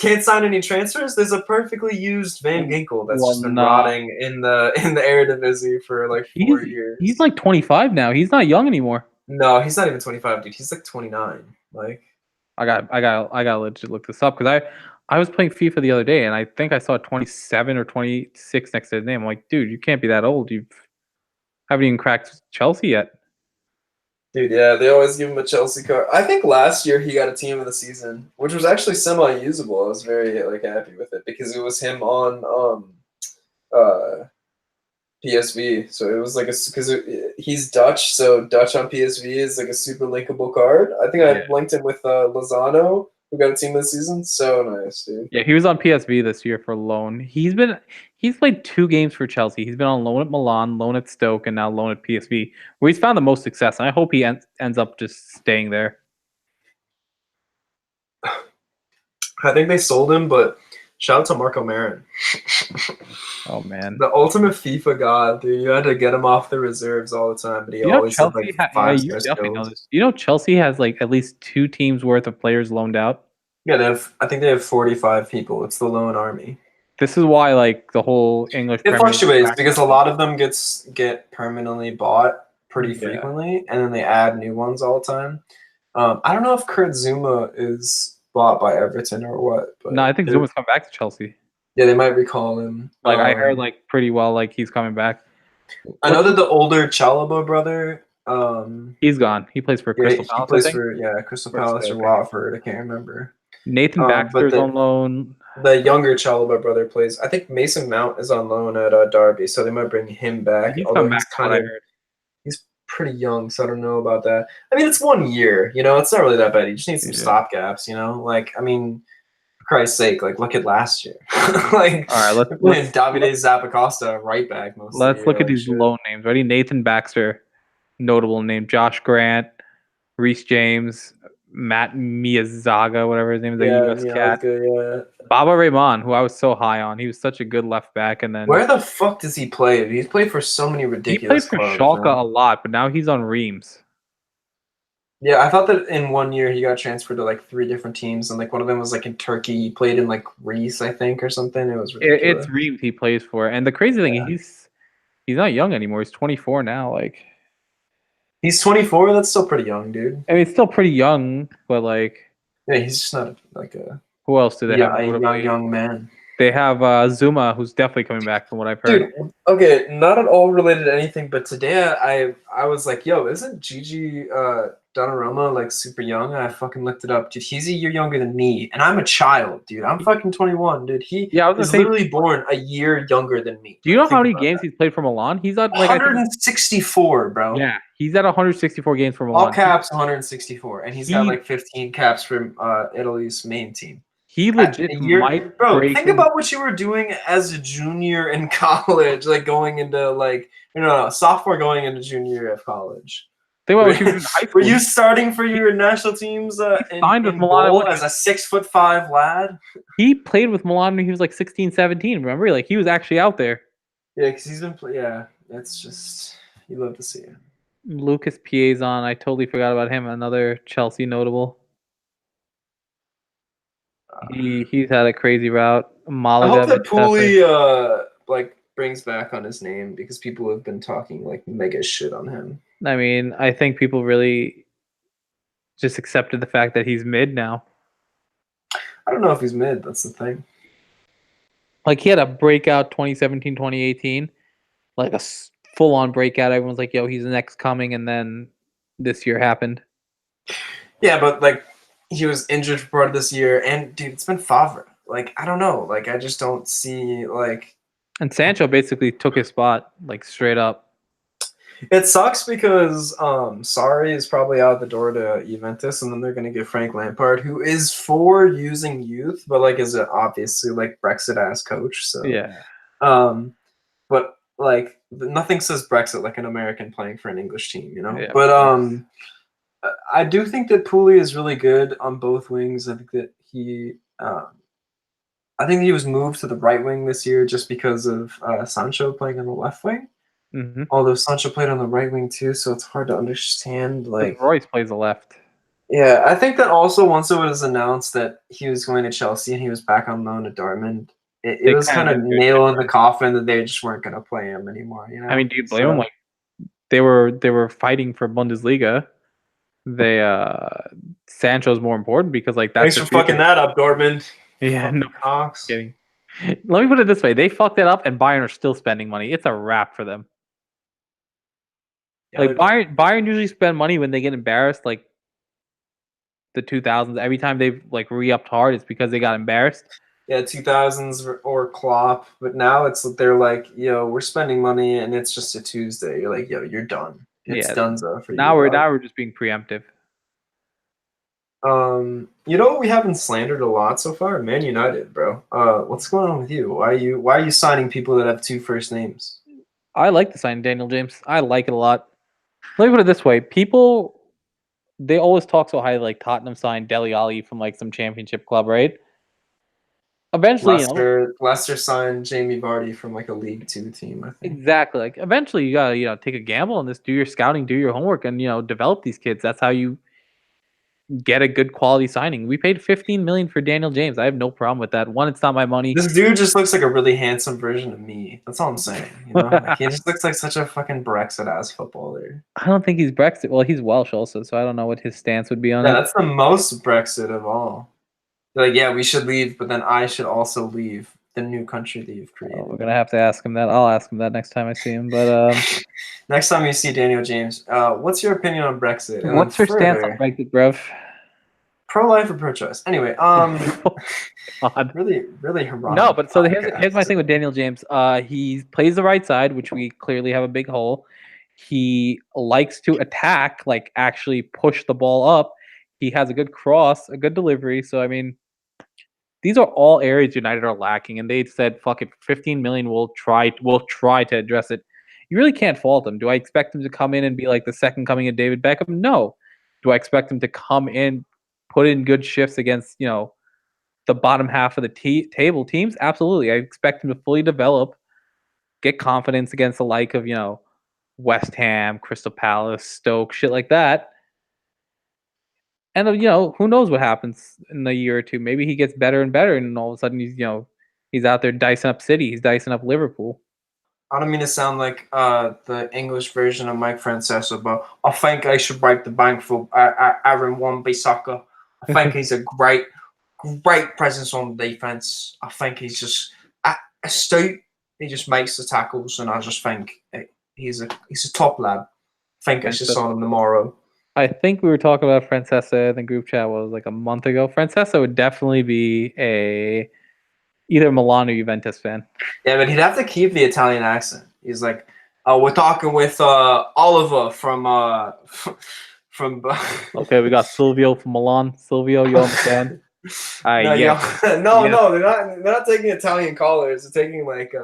can't sign any transfers." There's a perfectly used Van Ginkel that's well, just been nah. rotting in the Eredivisie for like He's 4 years. he's like 25 now. He's not young anymore. No, he's not even 25, dude. He's like 29. Like, I got to legit look this up because I was playing FIFA the other day and I think I saw 27 or 26 next to his name. I'm like, dude, you can't be that old. You haven't even cracked Chelsea yet. dude, yeah, they always give him a Chelsea card. I think last year he got a team of the season, which was actually semi-usable. I was very like happy with it because it was him on uh PSV. So it was like because he's Dutch, so Dutch on PSV is like a super linkable card. I think I Yeah. linked him with Lozano, who got a team of the season. So nice, dude. Yeah, he was on PSV this year for loan. He's played 2 games for Chelsea. He's been on loan at Milan, loan at Stoke, and now loan at PSV, where he's found the most success. And I hope he ends up just staying there. I think they sold him, but shout out to Marco Marin. Oh man, The ultimate FIFA god, dude. You had to get him off the reserves all the time, but he always had like Yeah, five you star definitely know skills. this. You know Chelsea has like at least 2 teams worth of players loaned out. Yeah, I think they have 45 people. It's the loan army. This is why like the whole English It Premier League fluctuates practice. because a lot of them get permanently bought pretty Yeah. frequently, and then they add new ones all the time. I don't know if Kurt Zuma is bought by Everton or what, No, but I think Zuma's come back to Chelsea. yeah, they might recall him. Like I heard like pretty well like he's coming back. I know that the older Chalobah brother, He's gone. He plays for yeah, Crystal he Palace, I plays think. for Crystal Or Palace or Stoke. Watford. I can't remember. Nathan But Baxter's on loan. the younger Chalobah brother plays. I think Mason Mount is on loan at Derby, so they might bring him back. He's come Although back he's from what I heard. pretty young, so I don't know about that. I mean, it's 1 year, it's not really that bad. You just need some Yeah. stopgaps, Like, I mean, for Christ's sake, like look at last year. Like, All right, they're playing Davide Zappacosta right back most of the let's year. look at Like, these shit. loan names. Ready? Nathan Baxter, notable name. Josh Grant, Reese James, Matt Miyazaga, whatever his name is, a Yeah, U.S. that's cat. good. Yeah. Baba Rahman, who I was so high on. He was such a good left back, and then Where the fuck does he play? He's played for so many he played ridiculous for clubs, Schalke man. a lot, but now he's on Reims. Yeah, I thought that in 1 year he got transferred to like 3 different teams, and like one of them was like in Turkey. He played in like Greece, I think, or something. It was It's ridiculous. Reims he plays for, and the crazy thing, Yeah. he's not young anymore. He's 24 now. Like, He's 24. That's still pretty young, dude. I mean, it's still pretty young, but like, Yeah, he's just not like who else do they have a young notably? young man. They have Zuma, who's definitely coming back from what I've heard. Dude, okay, not at all related to anything, but today I was like, yo, isn't Gigi Donnarumma like super young? And I fucking looked it up. Dude, he's a year younger than me, and I'm a child, dude. I'm fucking 21, dude. He Yeah, I was gonna is say, literally born a year younger than me. do you Like, know how think many about games that. he's played for Milan? He's at like I think 164, bro. yeah, he's at 164 games for All Milan. caps 164, and he's got He like 15 caps from Italy's main team. he At legit a year, might bro, break think his. about what you were doing as a junior in college, like going into like sophomore going into junior year of college. Think about Were, what he was doing in high were school. you starting for He, your national teams he in signed with Milan at goal what? as a 6'5" lad? He played with Milan when he was like 16, 17. Remember, like he was actually out there. Yeah, because he's been yeah. It's just you love to see it. Lucas Piazon, I totally forgot about him. Another Chelsea notable. He's had a crazy route. I hope Malaga, that Manchester. Pooley like brings back on his name because people have been talking like mega shit on him. I mean, I think people really just accepted the fact that he's mid now. I don't know if he's mid. That's the thing. Like he had a breakout 2017, 2018, like a full on breakout. Everyone's like, "Yo, he's the next coming," and then this year happened. Yeah, but like he was injured for part of this year, and dude, it's been Favre. Like I don't know. Like I just don't see like And Sancho basically took his spot, like straight up. it sucks because Sarri is probably out the door to Juventus, and then they're gonna get Frank Lampard, who is for using youth, but like is a obviously like Brexit ass coach. So Yeah, but like nothing says Brexit like an American playing for an English team. yeah. But I do think that Pooley is really good on both wings. I think that I think he was moved to the right wing this year just because of Sancho playing on the left wing. Mm-hmm. Although Sancho played on the right wing too, so it's hard to understand. Because Like, Royce plays the left. yeah, I think that also once it was announced that he was going to Chelsea and he was back on loan to Dortmund, it They was kind kind of of did their shit nail in the right. coffin that they just weren't going to play him anymore. I mean, do you blame them? So Like they were fighting for Bundesliga. They Sancho's more important because like that's thanks their for fucking future. that up, Dortmund. Yeah, no Fucking Cox. kidding. Let me put it this way: they fucked it up, and Bayern are still spending money. It's a wrap for them. Yeah, Like Bayern usually spend money when they get embarrassed, like the 2000s. Every time they've like re-upped hard, it's because they got embarrassed. yeah, 2000s or Klopp, but now they're like, yo, we're spending money and it's just a Tuesday. You're like, yo, you're done. It's Yeah. donezo for you, Now we're dog. now we're just being preemptive. You know what we haven't slandered a lot so far? Man United, bro. What's going on with you? Why are you signing people that have two first names? I like the sign Daniel James. I like it a lot. Let me put it this way: people they always talk so high, like Tottenham signed Dele Alli from like some championship club, right? Eventually, Leicester signed Jamie Vardy from like a League Two team, I think. exactly. Like eventually, you gotta take a gamble on this, do your scouting, do your homework, and develop these kids. That's how you get a good quality signing. We paid 15 million for Daniel James. I have no problem with that. One, it's not my money. This dude just looks like a really handsome version of me. That's all I'm saying. Like, he just looks like such a fucking Brexit ass footballer. I don't think he's Brexit. Well, he's Welsh also, so I don't know what his stance would be on Yeah, it. that's the most Brexit of all. They're like, yeah, we should leave, but then I should also leave the new country that you've created. We're gonna have to ask him that. I'll ask him that next time I see him. But next time you see Daniel James, what's your opinion on Brexit? And what's your stance on Brexit, bruv? Pro-life or pro-choice? Anyway, really, really heroic. No, but so here's my thing with Daniel James. He plays the right side, which we clearly have a big hole. He likes to attack, like actually push the ball up. He has a good cross, a good delivery. So I mean, these are all areas United are lacking, and they said, "Fuck it, 15 million. We'll try to address it." You really can't fault them. Do I expect them to come in and be like the second coming of David Beckham? No. Do I expect them to come in, put in good shifts against the bottom half of the table teams? Absolutely. I expect them to fully develop, get confidence against the like of West Ham, Crystal Palace, Stoke, shit like that. And who knows what happens in a year or two? Maybe he gets better and better, and all of a sudden he's out there dicing up City, he's dicing up Liverpool. I don't mean to sound like the English version of Mike Francesa, but I think I should break the bank for Aaron Wan-Bissaka. I think he's a great presence on the defense. I think he's just astute. He just makes the tackles, and I just think he's a top lad. I think I should sign him tomorrow. I think we were talking about Francesa in the group chat was like a month ago. Francesa would definitely be either Milan or Juventus fan. Yeah, but he'd have to keep the Italian accent. He's like, we're talking with Oliver from. Okay, we got Silvio from Milan. Silvio, you understand? No, they're not taking Italian callers. They're taking like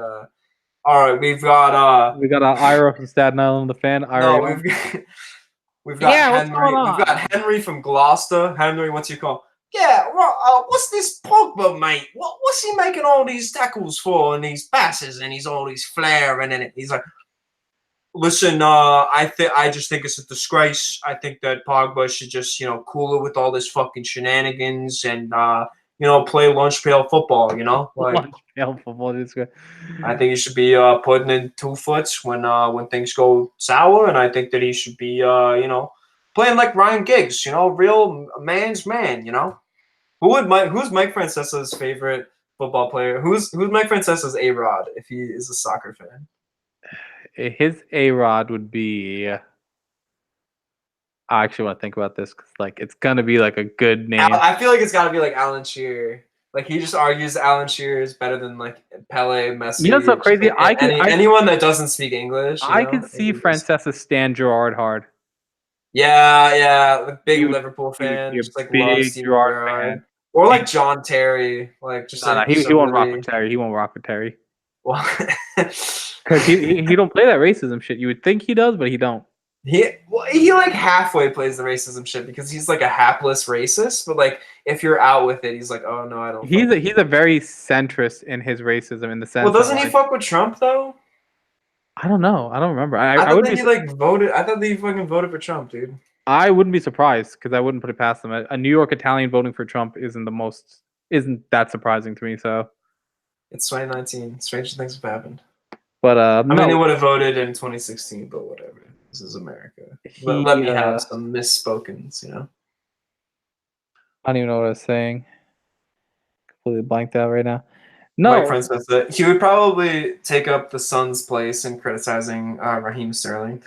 all right, we've got Ira from Staten Island, the fan. No, we've got Henry. We've got Henry from Gloucester. Henry, what's your call? Yeah, well, what's this Pogba, mate? What's he making all these tackles for and these passes and he's all these flair and then he's like, listen, I just think it's a disgrace. I think that Pogba should just cool it with all this fucking shenanigans and play lunch pail football. Like lunch pail football is good. I think he should be putting in 2 foots when things go sour, and I think that he should be playing like Ryan Giggs. Real man's man. Who's Mike Francesa's favorite football player? Who's Mike Francesa's A-Rod if he is a soccer fan? His A-Rod would be. I actually want to think about this because it's gonna be like a good name. I feel like it's gotta be like Alan Shearer. Like he just argues Alan Shearer is better than like Pele, Messi. You know what's so crazy? Anyone that doesn't speak English. I could see Francesa stand Gerrard hard. Yeah, the big Liverpool fan, just like loves Gerrard fan. Or like John Terry, like just he won't rock with Terry. He won't rock with Terry. Well, because he don't play that racism shit. You would think he does, but he don't. He like halfway plays the racism shit because he's like a hapless racist, but like if you're out with it, he's like, oh no, I don't. He's a very centrist in his racism in the sense. Well, doesn't he fuck with Trump though? I don't know. I don't remember. I would be voted. I thought that he fucking voted for Trump, dude. I wouldn't be surprised because I wouldn't put it past them. A New York Italian voting for Trump isn't that surprising to me. So it's 2019. Stranger things have happened. But I mean, they would have voted in 2016, but whatever. This is America. Let me have some misspokens, I don't even know what I was saying. Completely blanked out right now. No, Mike Francesa. He would probably take up the Suns' place in criticizing Raheem Sterling.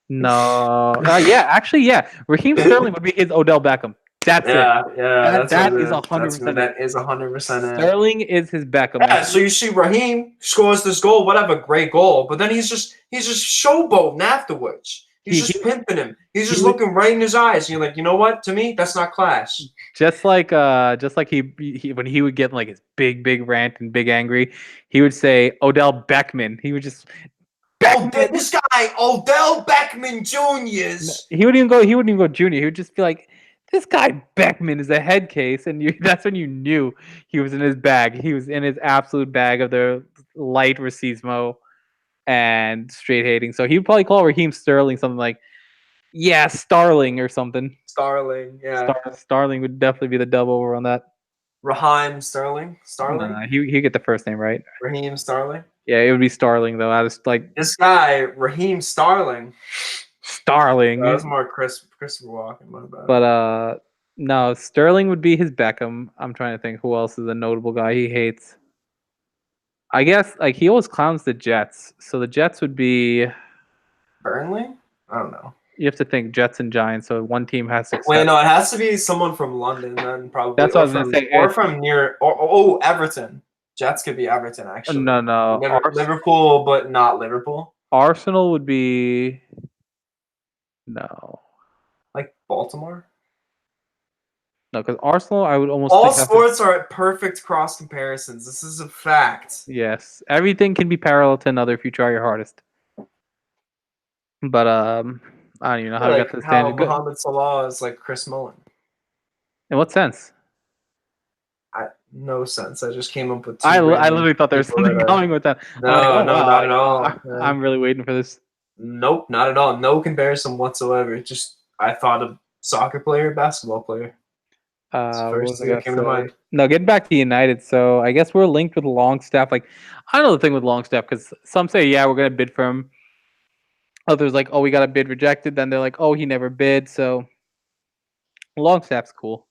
No. Yeah. Raheem Sterling would be his Odell Beckham. That's it. Yeah. That is 100%. That is 100%. Sterling is his Beckham. Yeah. So you see, Raheem scores this goal, whatever, great goal, but then he's just showboating afterwards. He's just pimping him. He's just looking right in his eyes, and you're like, you know what? To me, that's not class. Just like he when he would get like his big rant and big angry, he would say Odell Beckman. He would just. This guy, Odell Beckman Jr.'s. He wouldn't even go junior. He would just be like, this guy Beckman is a head case, and that's when you knew he was in his bag. He was in his absolute bag of the light racismo and straight hating. So he would probably call Raheem Sterling something like, yeah, Starling or something. Starling, yeah. Starling would definitely be the dub over on that. Raheem Sterling? Starling? No, he'd get the first name right. Raheem Starling? Yeah, it would be Starling though. I was like this guy, Raheem Starling. Starling. That was more Christopher Walken, my bad. But no, Sterling would be his Beckham. I'm trying to think who else is a notable guy he hates. I guess like he always clowns the Jets, so the Jets would be Burnley. I don't know. You have to think Jets and Giants, so one team has success. Wait, no, it has to be someone from London then, probably. That's what I was gonna say. Or from near, Everton. Jets could be Everton, actually. No. Liverpool, but not Liverpool. Arsenal would be no, Like Baltimore. no, because Arsenal I would almost All think have to. sports are perfect cross comparisons. This is a fact. Yes, everything can be parallel to another if you try your hardest. But I don't even know how we got Like to the how standard. Good. Mohamed Salah is like Chris Mullen. In what sense? No sense. I just came up with I two random literally thought there was people something that coming with that. I'm like, no, oh no, wow, not at all. I'm really waiting for this. Nope, not at all. No comparison whatsoever. Just I thought of soccer player, basketball player. It's the What first was I thing that gonna came to say? mind. No, getting back to United. So I guess we're linked with Longstaff. Like, I know the thing with Longstaff because some say, yeah, we're gonna bid for him. Others like, oh, we got a bid rejected. Then they're like, oh, he never bid. So Longstaff's cool.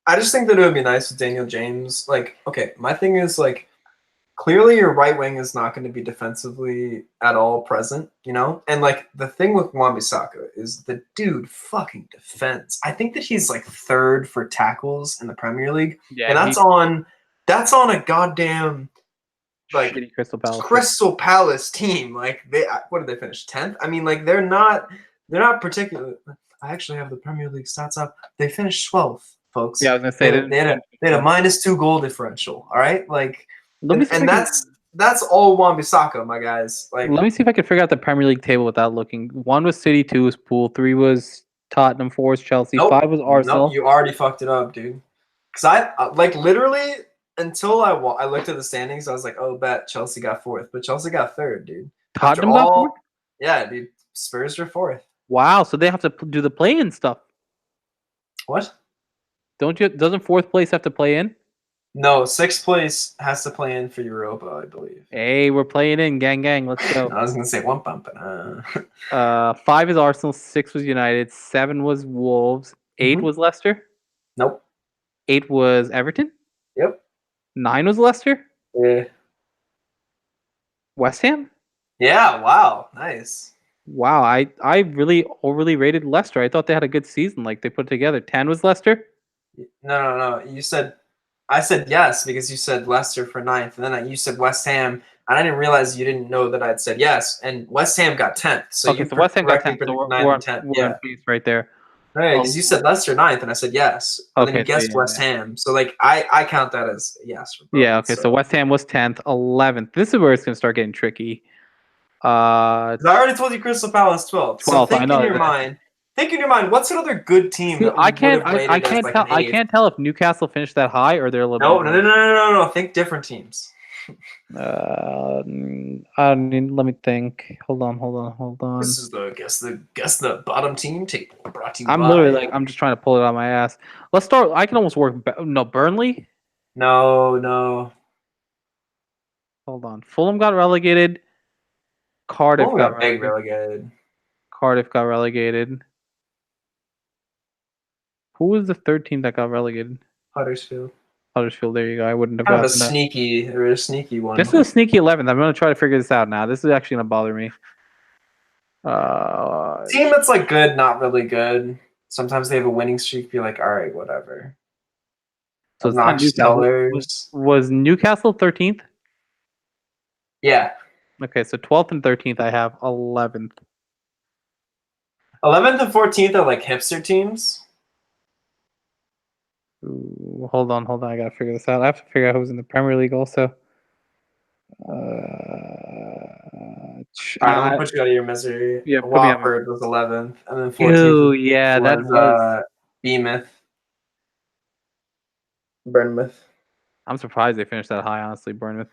I just think that it would be nice with Daniel James. Like, okay, my thing is like clearly your right wing is not going to be defensively at all present, you know? And like the thing with Wan-Bissaka is the dude fucking defends. I think that he's like third for tackles in the Premier League. Yeah, And that's on a goddamn like shitty Crystal Palace. Crystal Palace team. Like they what did they finish? 10th? I mean, like they're not particular. I actually have the Premier League stats up. They finished 12th, folks. Yeah, I was gonna say They had a -2 goal differential. All right, like, Let me see if and I can. that's all Wan-Bissaka, my guys. Like, Let me see if I can figure out the Premier League table without looking. 1 was City, 2 was Pool, 3 was Tottenham, 4 was Chelsea, nope, 5 was nope, Arsenal. you already fucked it up, dude. Because I like literally until I looked at the standings, I was like, oh, bet Chelsea got fourth, but Chelsea got third, dude. After Tottenham got 4? all, yeah, dude, Spurs are fourth. Wow, so they have to do the play-in stuff. What? Doesn't fourth place have to play in? No, sixth place has to play in for Europa, I believe. Hey, we're playing in, gang. Let's go. I was gonna say one bump, but 5 is Arsenal, 6 was United, 7 was Wolves, 8 was Leicester, nope. 8 was Everton, Yep. 9 was Leicester, Yeah. West Ham. Yeah. Wow. Nice. Wow, I really overly rated Leicester. I thought they had a good season, like they put it together. 10 was Leicester. No. I said yes because you said Leicester for ninth, and then you said West Ham, and I didn't realize you didn't know that I'd said yes, and West Ham got 10th. So Okay, you so West Ham got correctly 10, so predicted we're, ninth we're, and 10th. we're on Yeah. pace right there. Right, Oh, because you said Leicester ninth, and I said yes. But then okay, you guessed West Ham, so like I count that as a yes for both. yeah, okay, so West Ham was 10th, 11th. This is where it's going to start getting tricky. 'Cause I already told you Crystal Palace 12th. So 12th, I know that. think in your mind, what's another good team See, that we would have rated as like an I eighth? can't tell if Newcastle finished that high or they're a little No, bit no, lower. no, no, no, no, no. Think different teams. I mean, let me think. Hold on. This is the guess the bottom team table brought to you I'm by. literally like, I'm just trying to pull it out of my ass. Let's start. I can almost work. No, Burnley. No. Hold on. Fulham got relegated. Cardiff Oh, we got got big relegated. relegated. Cardiff got relegated. Who was the third team that got relegated? Huddersfield. Huddersfield. There you go. I wouldn't have Kind of a gotten that. sneaky one. This is a sneaky 11th. I'm going to try to figure this out now. This is actually going to bother me. Team that's like good, not really good. Sometimes they have a winning streak. Be like, all right, whatever. So it's not Newcastle. Was Newcastle 13th? Yeah. Okay, so 12th and 13th I have 11th. 11th and 14th are like hipster teams. Ooh, hold on. I gotta figure this out. I have to figure out who's in the Premier League also. I'm gonna put you out of your misery. Yeah, Watford was 11th, and then 14th. Ooh, yeah, was, that was. Bournemouth. I'm surprised they finished that high. Honestly, Bournemouth.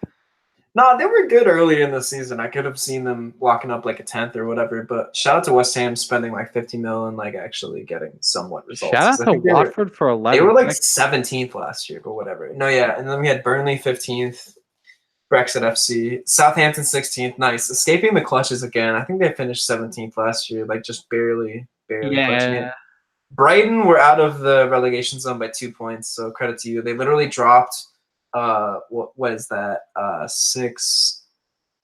No, they were good early in the season. I could have seen them locking up like a 10th or whatever. But shout out to West Ham spending like 50 mil and like actually getting somewhat results. Shout out to Watford for 11th. They were like 17th last year, but whatever. No, yeah, and then we had Burnley 15th. Brexit FC, Southampton 16th, nice. Escaping the clutches again. I think they finished 17th last year, like just barely clutching it. Brighton were out of the relegation zone by 2 points, so credit to you. They literally dropped, what is that, 6.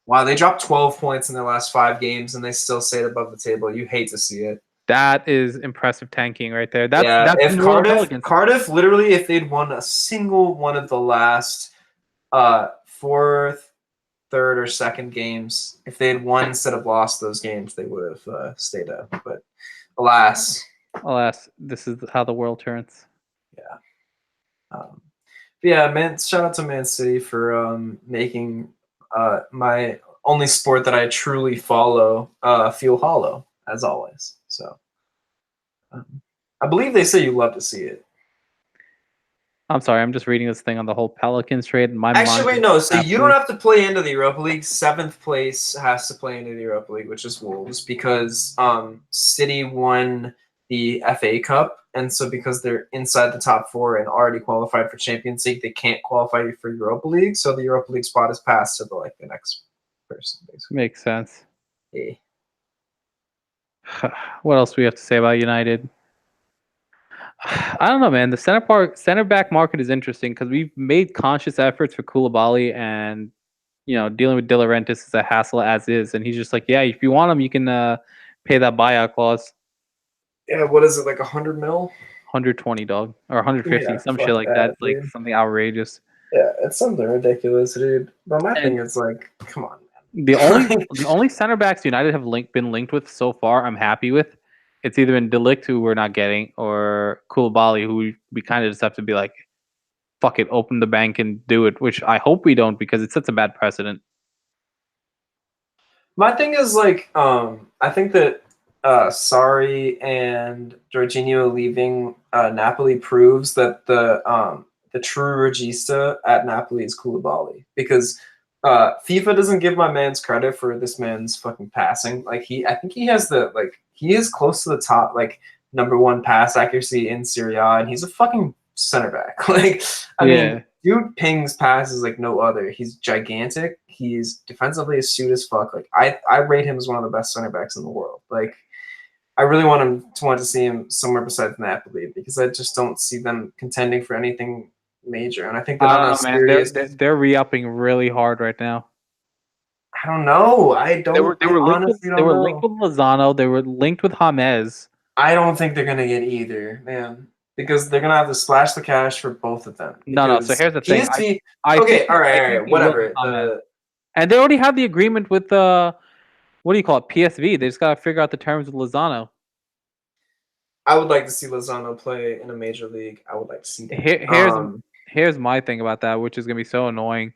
Wow, they dropped 12 points in their last 5 games, and they still stayed above the table. You hate to see it. That is impressive tanking right there. If Cardiff, literally, if they'd won a single one of the last 4th, third or second games. If they had won instead of lost those games, they would have stayed up. But alas, this is how the world turns. yeah. But yeah, man. Shout out to Man City for making my only sport that I truly follow feel hollow as always. So I believe they say you love to see it. I'm sorry, I'm just reading this thing on the whole Pelicans trade. And my Actually, mind wait, is no. So you don't absolutely- have to play into the Europa League. Seventh place has to play into the Europa League, which is Wolves, because City won the FA Cup, and so because they're inside the top four and already qualified for Champions League, they can't qualify for Europa League. So the Europa League spot is passed to the next person, basically. Makes sense. Yeah. What else do we have to say about United? I don't know, man. The center back market is interesting because we've made conscious efforts for Koulibaly, and dealing with De Laurentiis is a hassle as is. And he's just like, yeah, if you want him, you can pay that buyout clause. Yeah, what is it, like 100 mil? 120, dog, or 150, Yeah, some fuck shit like that. that, It's like dude. something outrageous. Yeah, it's something ridiculous, dude. But my And thing is like, come on, the man. only center backs United have been linked with so far, I'm happy with. It's either been Delict, who we're not getting, or Koulibaly, who we kind of just have to be like, fuck it, open the bank and do it, which I hope we don't because it sets a bad precedent. My thing is like, I think that Sarri and Jorginho leaving Napoli proves that the true regista at Napoli is Koulibaly, because FIFA doesn't give my man's credit for this man's fucking passing. Like I think he has he is close to the top number one pass accuracy in Serie A, and he's a fucking center back. I mean, dude pings passes like no other. He's gigantic. He's defensively astute as fuck. I rate him as one of the best center backs in the world. I really want to see him somewhere besides Napoli, because I just don't see them contending for anything major. And I think that I on don't a know, man. serious, They're re-upping really hard right now. I don't know. I honestly They don't were linked know. with Lozano. They were linked with James. I don't think they're gonna get either, man, because they're gonna have to splash the cash for both of them. No. So Because here's the thing. PSG, okay, all I right, think they will with whatever. James. And they already have the agreement with what do you call it? PSV. They just gotta figure out the terms with Lozano. I would like to see Lozano play in a major league. I would like to see that. Here's my thing about that, which is gonna be so annoying.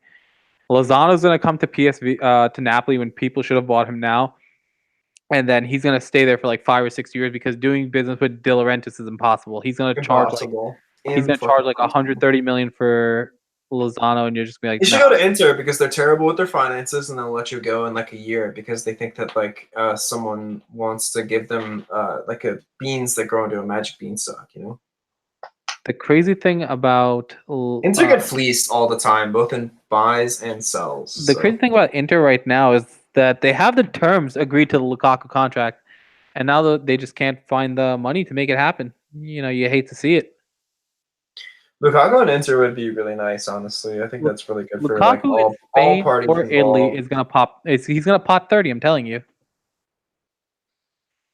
Lozano's gonna come to PSV to Napoli when people should have bought him now, and then he's gonna stay there for like 5 or 6 years because doing business with De Laurentiis is impossible. He's gonna charge Impossible. 130 million for Lozano, and you're just gonna be like, You should no. go to Inter because they're terrible with their finances, and they'll let you go in like a year because they think that someone wants to give them a beans that grow into a magic beanstalk. The crazy thing about Inter get fleeced all the time, both in buys and sells. the crazy thing about Inter right now is that they have the terms agreed to the Lukaku contract, and now they just can't find the money to make it happen. You hate to see it. Lukaku and Inter would be really nice, honestly. I think that's really good for Lukaku in all Spain parties or Italy involved. is gonna pop. He's gonna pot 30. I'm telling you.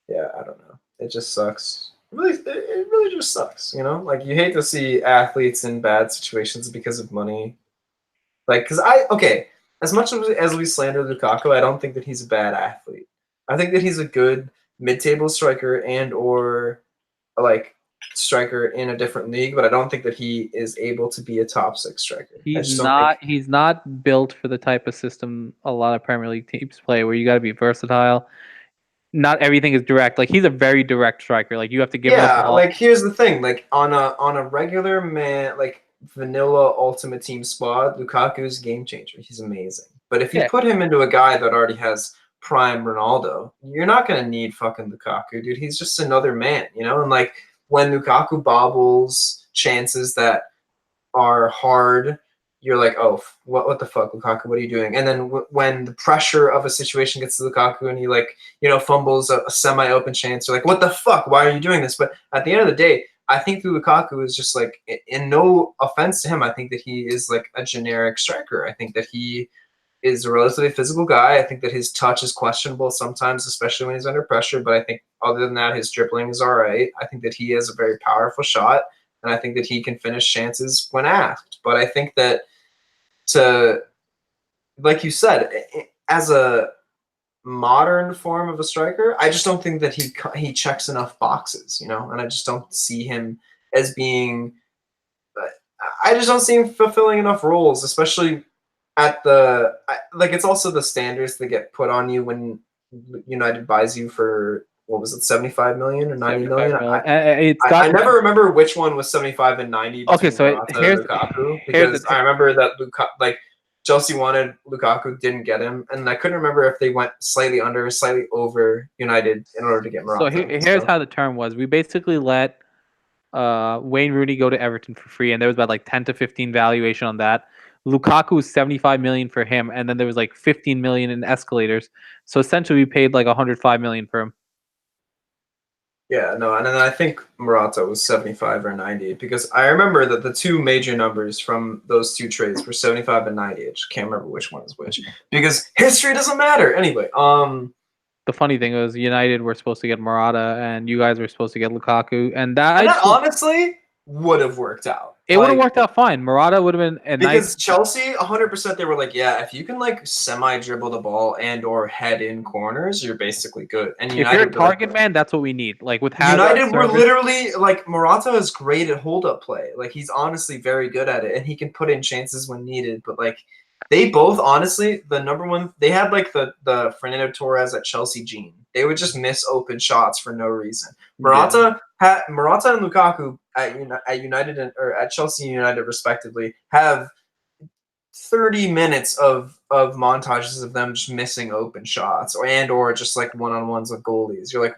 Yeah, I don't know. It just sucks. It really just sucks. You hate to see athletes in bad situations because of money. Because as much as we slander Lukaku, I don't think that he's a bad athlete. I think that he's a good mid-table striker or striker in a different league, but I don't think that he is able to be a top 6 striker. I He's just don't think. He's not built for the type of system a lot of Premier League teams play, where you got to be versatile. Not everything is direct. He's a very direct striker. You have to give him the ball. Here's the thing. On a regular man, vanilla ultimate team squad, Lukaku's a game changer. He's amazing. But if you put him into a guy that already has prime Ronaldo, you're not gonna need fucking Lukaku, dude. He's just another man, And when Lukaku bobbles chances that are hard, you're like, oh, what the fuck, Lukaku? What are you doing? And then when the pressure of a situation gets to Lukaku and he fumbles a semi-open chance, you're like, what the fuck? Why are you doing this? But at the end of the day, I think that Lukaku is just in no offense to him, I think that he is a generic striker. I think that he is a relatively physical guy. I think that his touch is questionable sometimes, especially when he's under pressure. But I think other than that, his dribbling is all right. I think that he has a very powerful shot, and I think that he can finish chances when asked. But I think that to like you said, as a modern form of a striker, I just don't think that he checks enough boxes, you know, and I just don't see him as being. I just don't see him fulfilling enough roles, especially at like it's also the standards that get put on you when United buys you for what was it, 75 million or 90 75 million? million. It's got I never remember which one was 75 and 90 okay. between So Morata and here's Lukaku here's the because I remember that like Chelsea wanted Lukaku, didn't get him, and I couldn't remember if they went slightly under, slightly over United in order to get so Morata. here's how the term was. We basically let Wayne Rooney go to Everton for free, and there was about like 10 to 15 valuation on that. Lukaku was 75 million for him, and then there was like 15 million in escalators. So essentially, we paid like 105 million for him. Yeah, no, and then I think Morata was 75 or 90 because I remember that the two major numbers from those two trades were 75 and 90. I just can't remember which one is which because history doesn't matter. Anyway, The funny thing was, United were supposed to get Morata, and you guys were supposed to get Lukaku, and and that that honestly would have worked out. it would have worked out fine. Morata would have been a nice. Because Chelsea, 100%, they were like, yeah, if you can like semi dribble the ball and or head in corners, you're basically good. And If you're a United were like, target man, that's what we need. Like with Hazard United were service, literally like Morata is great at hold up play. Like he's honestly very good at it, and he can put in chances when needed. But like they both honestly, the number one, they had like the Fernando Torres at Chelsea gene. They would just miss open shots for no reason. Morata and Lukaku at United or at Chelsea and United respectively have 30 minutes of montages of them just missing open shots or just like one-on-ones with goalies. You're like,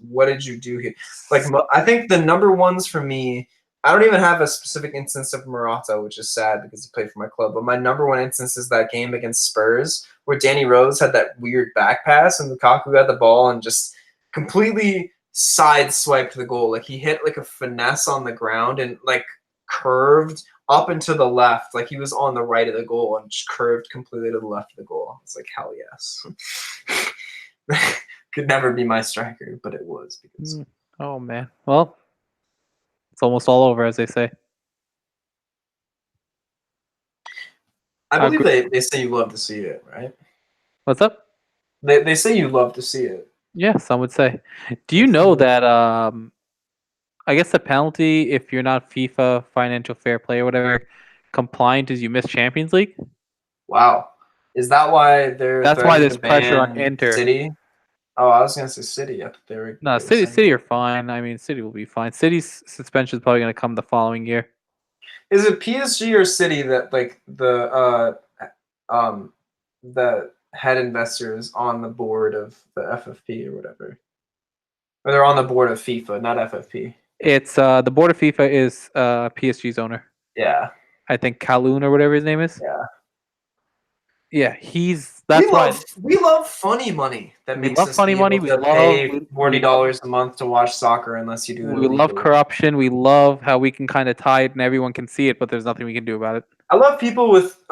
what did you do here? Like, I think the number ones for me, I don't even have a specific instance of Morata, which is sad because he played for my club. But my number one instance is that game against Spurs where Danny Rose had that weird back pass and Lukaku got the ball and just completely sideswiped the goal. Like he hit like a finesse on the ground and like curved up and to the left, like he was on the right of the goal and just curved completely to the left of the goal. It's like, hell yes. Could never be my striker, but it was because. Oh man, well, it's almost all over, as they say. I believe they say you love to see it, right? What's up? They say you love to see it. Yeah, some would say. Do you know that I guess the penalty if you're not FIFA financial fair play or whatever compliant is you miss Champions League? Wow. Is that why they're That's why threatening there's to pressure on ban Inter. City? Oh, I was gonna say City. I thought they were. No, City are fine. I mean, City will be fine. City's suspension is probably going to come the following year. Is it PSG or City that like the head investors on the board of the FFP or whatever? Or they're on the board of FIFA, not FFP. It's the board of FIFA is PSG's owner. Yeah. I think Kaloun or whatever his name is. Yeah. Yeah, that's why we love funny money that we makes love us funny be money. able to pay $40 a month to watch soccer unless you do it We love illegally. corruption. We love how we can kind of tie it and everyone can see it, but there's nothing we can do about it. I love people with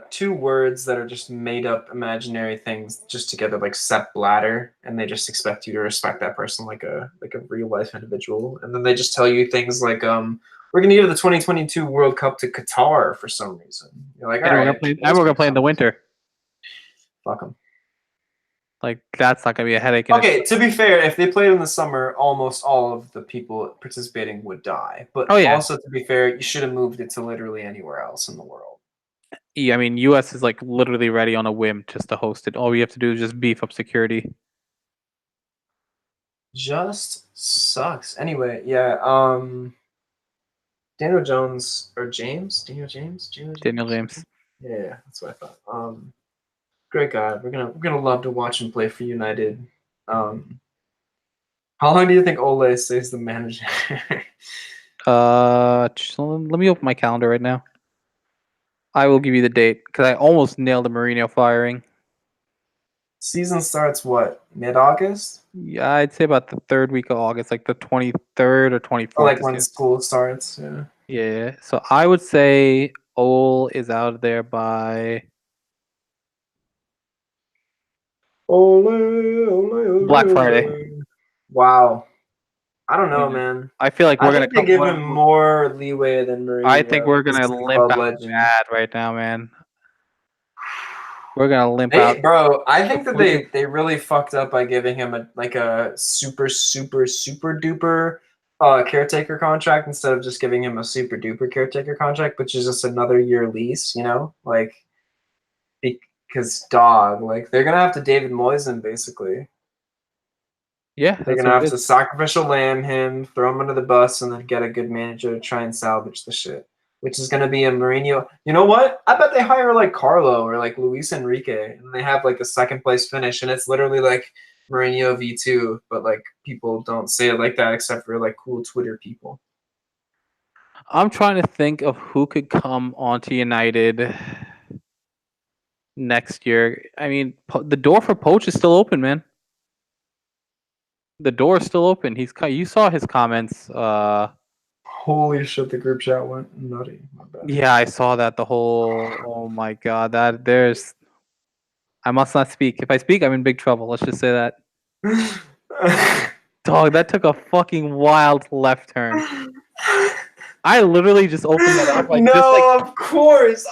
two words that are just made up imaginary things just together, like Sepp Blatter, and they just expect you to respect that person like a real life individual. And then they just tell you things like, we're gonna give the 2022 World Cup to Qatar for some reason. You're like, all right, We're gonna play in the winter. Fuck them. Like that's not gonna be a headache. Okay, to be fair, if they played in the summer, almost all of the people participating would die. But also, to be fair, you should have moved it to literally anywhere else in the world. Yeah, I mean, US is like literally ready on a whim just to host it. All we have to do is just beef up security. Just sucks. Anyway, yeah. Daniel Jones or James? Daniel James? Daniel James. Yeah, that's what I thought. Great guy. We're gonna love to watch him play for United. How long do you think Ole stays the manager? Let me open my calendar right now. I will give you the date because I almost nailed the Mourinho firing. Season starts what? Mid-August? Yeah, I'd say about the third week of August, like the 23rd or 24th. Or like when school starts. Yeah. Yeah. So I would say Ole is out of there by Black Friday. Wow. I don't know, man. I feel like we're gonna give him more leeway than Mourinho. I think we're gonna limp out bad right now, man. We're gonna limp out. Bro, I think The that fucking- they really fucked up by giving him a super duper caretaker contract instead of just giving him a super duper caretaker contract, which is just another year lease. Like because dog, like they're gonna have to David Moyes him basically. Yeah, They're that's gonna what have it to is. sacrificial lamb him, throw him under the bus, and then get a good manager to try and salvage the shit. Which is gonna be a Mourinho. You know what? I bet they hire like Carlo or like Luis Enrique, and they have like a second place finish, and it's literally like Mourinho V2, but like people don't say it like that except for like cool Twitter people. I'm trying to think of who could come onto United next year. I mean, the door for Poach is still open, man. The door is still open. You saw his comments. Holy shit! The group chat went nutty. My bad. Yeah, I saw that. The whole. Oh my god, that there's. I must not speak. If I speak, I'm in big trouble. Let's just say that. Dog, that took a fucking wild left turn. I literally just opened that up, like just like No, of course,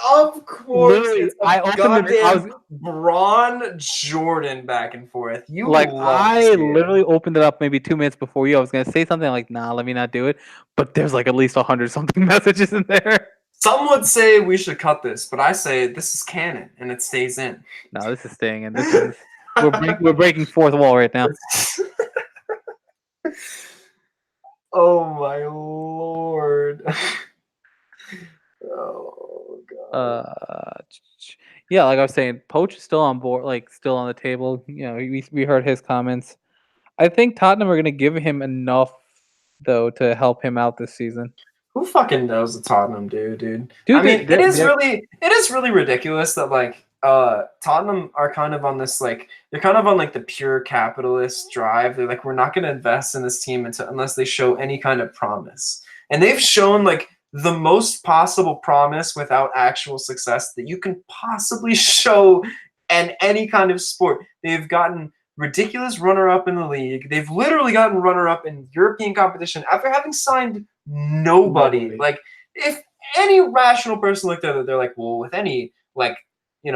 literally. it's I a opened it. I was goddamn Braun Jordan back and forth. You like, love to I see it. literally opened it up maybe 2 minutes before you. I was gonna say something like, "Nah, let me not do it," but there's like at least 100 something messages in there. Some would say we should cut this, but I say this is canon and it stays in. No, this is staying in. This is we're breaking fourth wall right now. Oh my lord. Oh god. Yeah, like I was saying, Poach is still on board, like still on the table. We heard his comments. I think Tottenham are going to give him enough though to help him out this season. Who fucking knows what Tottenham do, dude? I Dude, mean, they're it is really ridiculous that like Tottenham are kind of on this like they're kind of on like the pure capitalist drive. They're like we're not going to invest in this team unless they show any kind of promise. And they've shown like the most possible promise without actual success that you can possibly show in any kind of sport. They've gotten ridiculous runner-up in the league. They've literally gotten runner-up in European competition after having signed nobody. Like, if any rational person looked at it, they're like, well, with any like if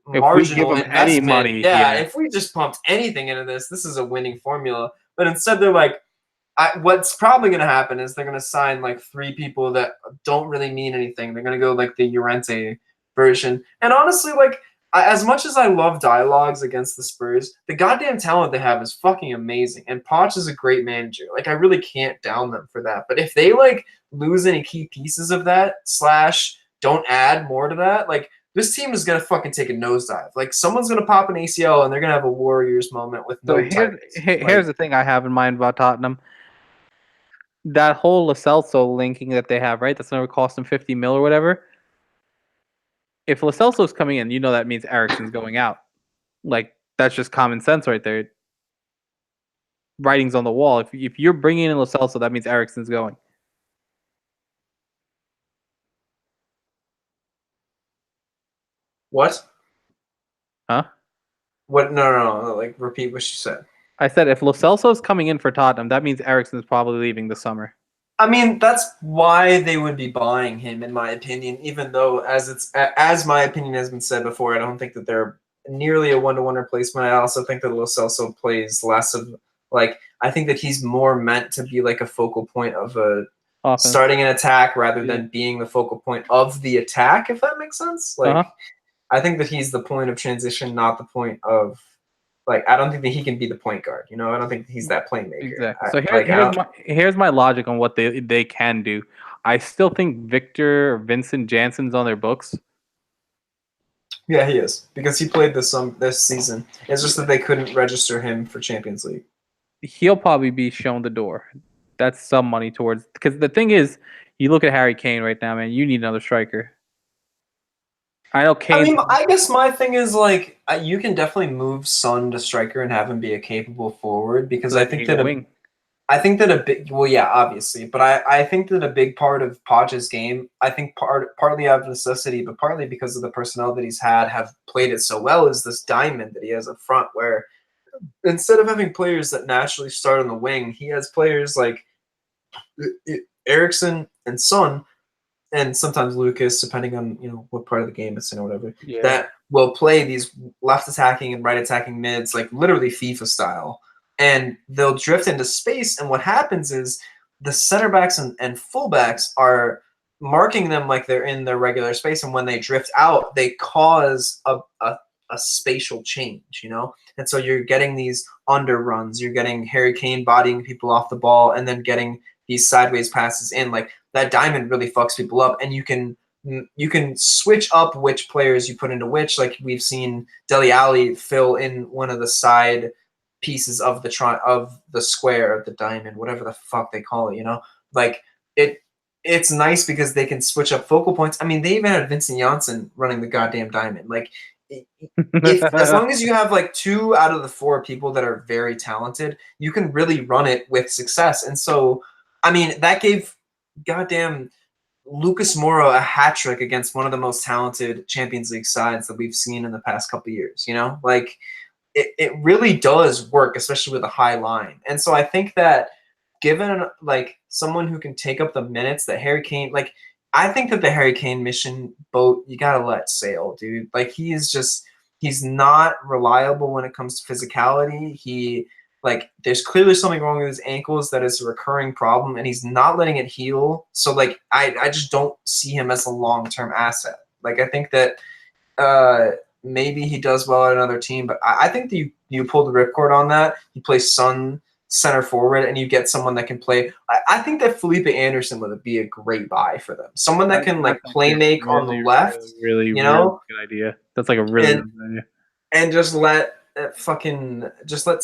we give marginal him any investment, money, yeah, yeah. if we just pumped anything into this is a winning formula. But instead, they're like, what's probably going to happen is they're going to sign like 3 people that don't really mean anything. They're going to go like the Llorente version. And honestly, like as much as I love dialogues against the Spurs, the goddamn talent they have is fucking amazing. And Poch is a great manager. Like I really can't down them for that. But if they like lose any key pieces of that / don't add more to that, like this team is gonna fucking take a nosedive. Like someone's gonna pop an ACL and they're gonna have a Warriors moment with So no titles. here's the thing I have in mind about Tottenham. That whole Lo Celso linking that they have, right? That's gonna cost them 50 mil or whatever. If Lo Celso's coming in, that means Eriksen's going out. Like that's just common sense right there. Writing's on the wall. If you're bringing in Lo Celso, that means Eriksen's going. What? Huh? What? No. Like, repeat what you said. I said if Lo Celso's coming in for Tottenham, that means Eriksen's probably leaving this summer. I mean, that's why they would be buying him, in my opinion. Even though, as my opinion has been said before, I don't think that they're nearly a 1-to-1 replacement. I also think that Lo Celso plays less of like I think that he's more meant to be like a focal point of a Offense. starting an attack rather than being the focal point of the attack. If that makes sense, like I think that he's the point of transition, not the point of. Like, I don't think that he can be the point guard. I don't think he's that playmaker. Exactly. So here's my logic on what they can do. I still think Vincent Jansen's on their books. Yeah, he is because he played this season. It's just that they couldn't register him for Champions League. He'll probably be shown the door. That's some money towards because the thing is, you look at Harry Kane right now, man. You need another striker. I know Kane. I mean, I guess my thing is like you can definitely move Son to striker and have him be a capable forward because I think that a big obviously, but I think that a big part of Poch's game, I think partly out of necessity, but partly because of the personnel that he's have played it so well, is this diamond that he has up front where instead of having players that naturally start on the wing, he has players like Eriksen and Son and sometimes Lucas, depending on what part of the game it's in or whatever, that will play these left attacking and right attacking mids, like literally FIFA style, and they'll drift into space. And what happens is the center backs and fullbacks are marking them like they're in their regular space, and when they drift out, they cause a spatial change, you know? And so you're getting these underruns, you're getting Harry Kane bodying people off the ball and then getting these sideways passes in. Like that diamond really fucks people up, and you can switch up which players you put into which. Like we've seen Dele Alli fill in one of the side pieces of the square of the diamond, whatever the fuck they call it, you know? Like it's nice because they can switch up focal points. I mean, they even had Vincent Janssen running the goddamn diamond. Like if as long as you have like 2 out of the 4 people that are very talented, you can really run it with success. And so, I mean, that gave goddamn Lucas Moura a hat trick against one of the most talented Champions League sides that we've seen in the past couple of years, you know? Like it really does work, especially with a high line. And so I think that given like someone who can take up the minutes that Harry Kane, like I think that the Harry Kane mission boat, you gotta let sail, dude. Like he's not reliable when it comes to physicality. Like there's clearly something wrong with his ankles that is a recurring problem, and he's not letting it heal. So like I just don't see him as a long-term asset. Like I think that maybe he does well at another team, but I think that you pull the ripcord on that. You play Son center forward, and you get someone that can play. I think that Felipe Anderson would be a great buy for them. Someone that can like play make on the left, really, you know, really good idea. That's like a really good idea. And just let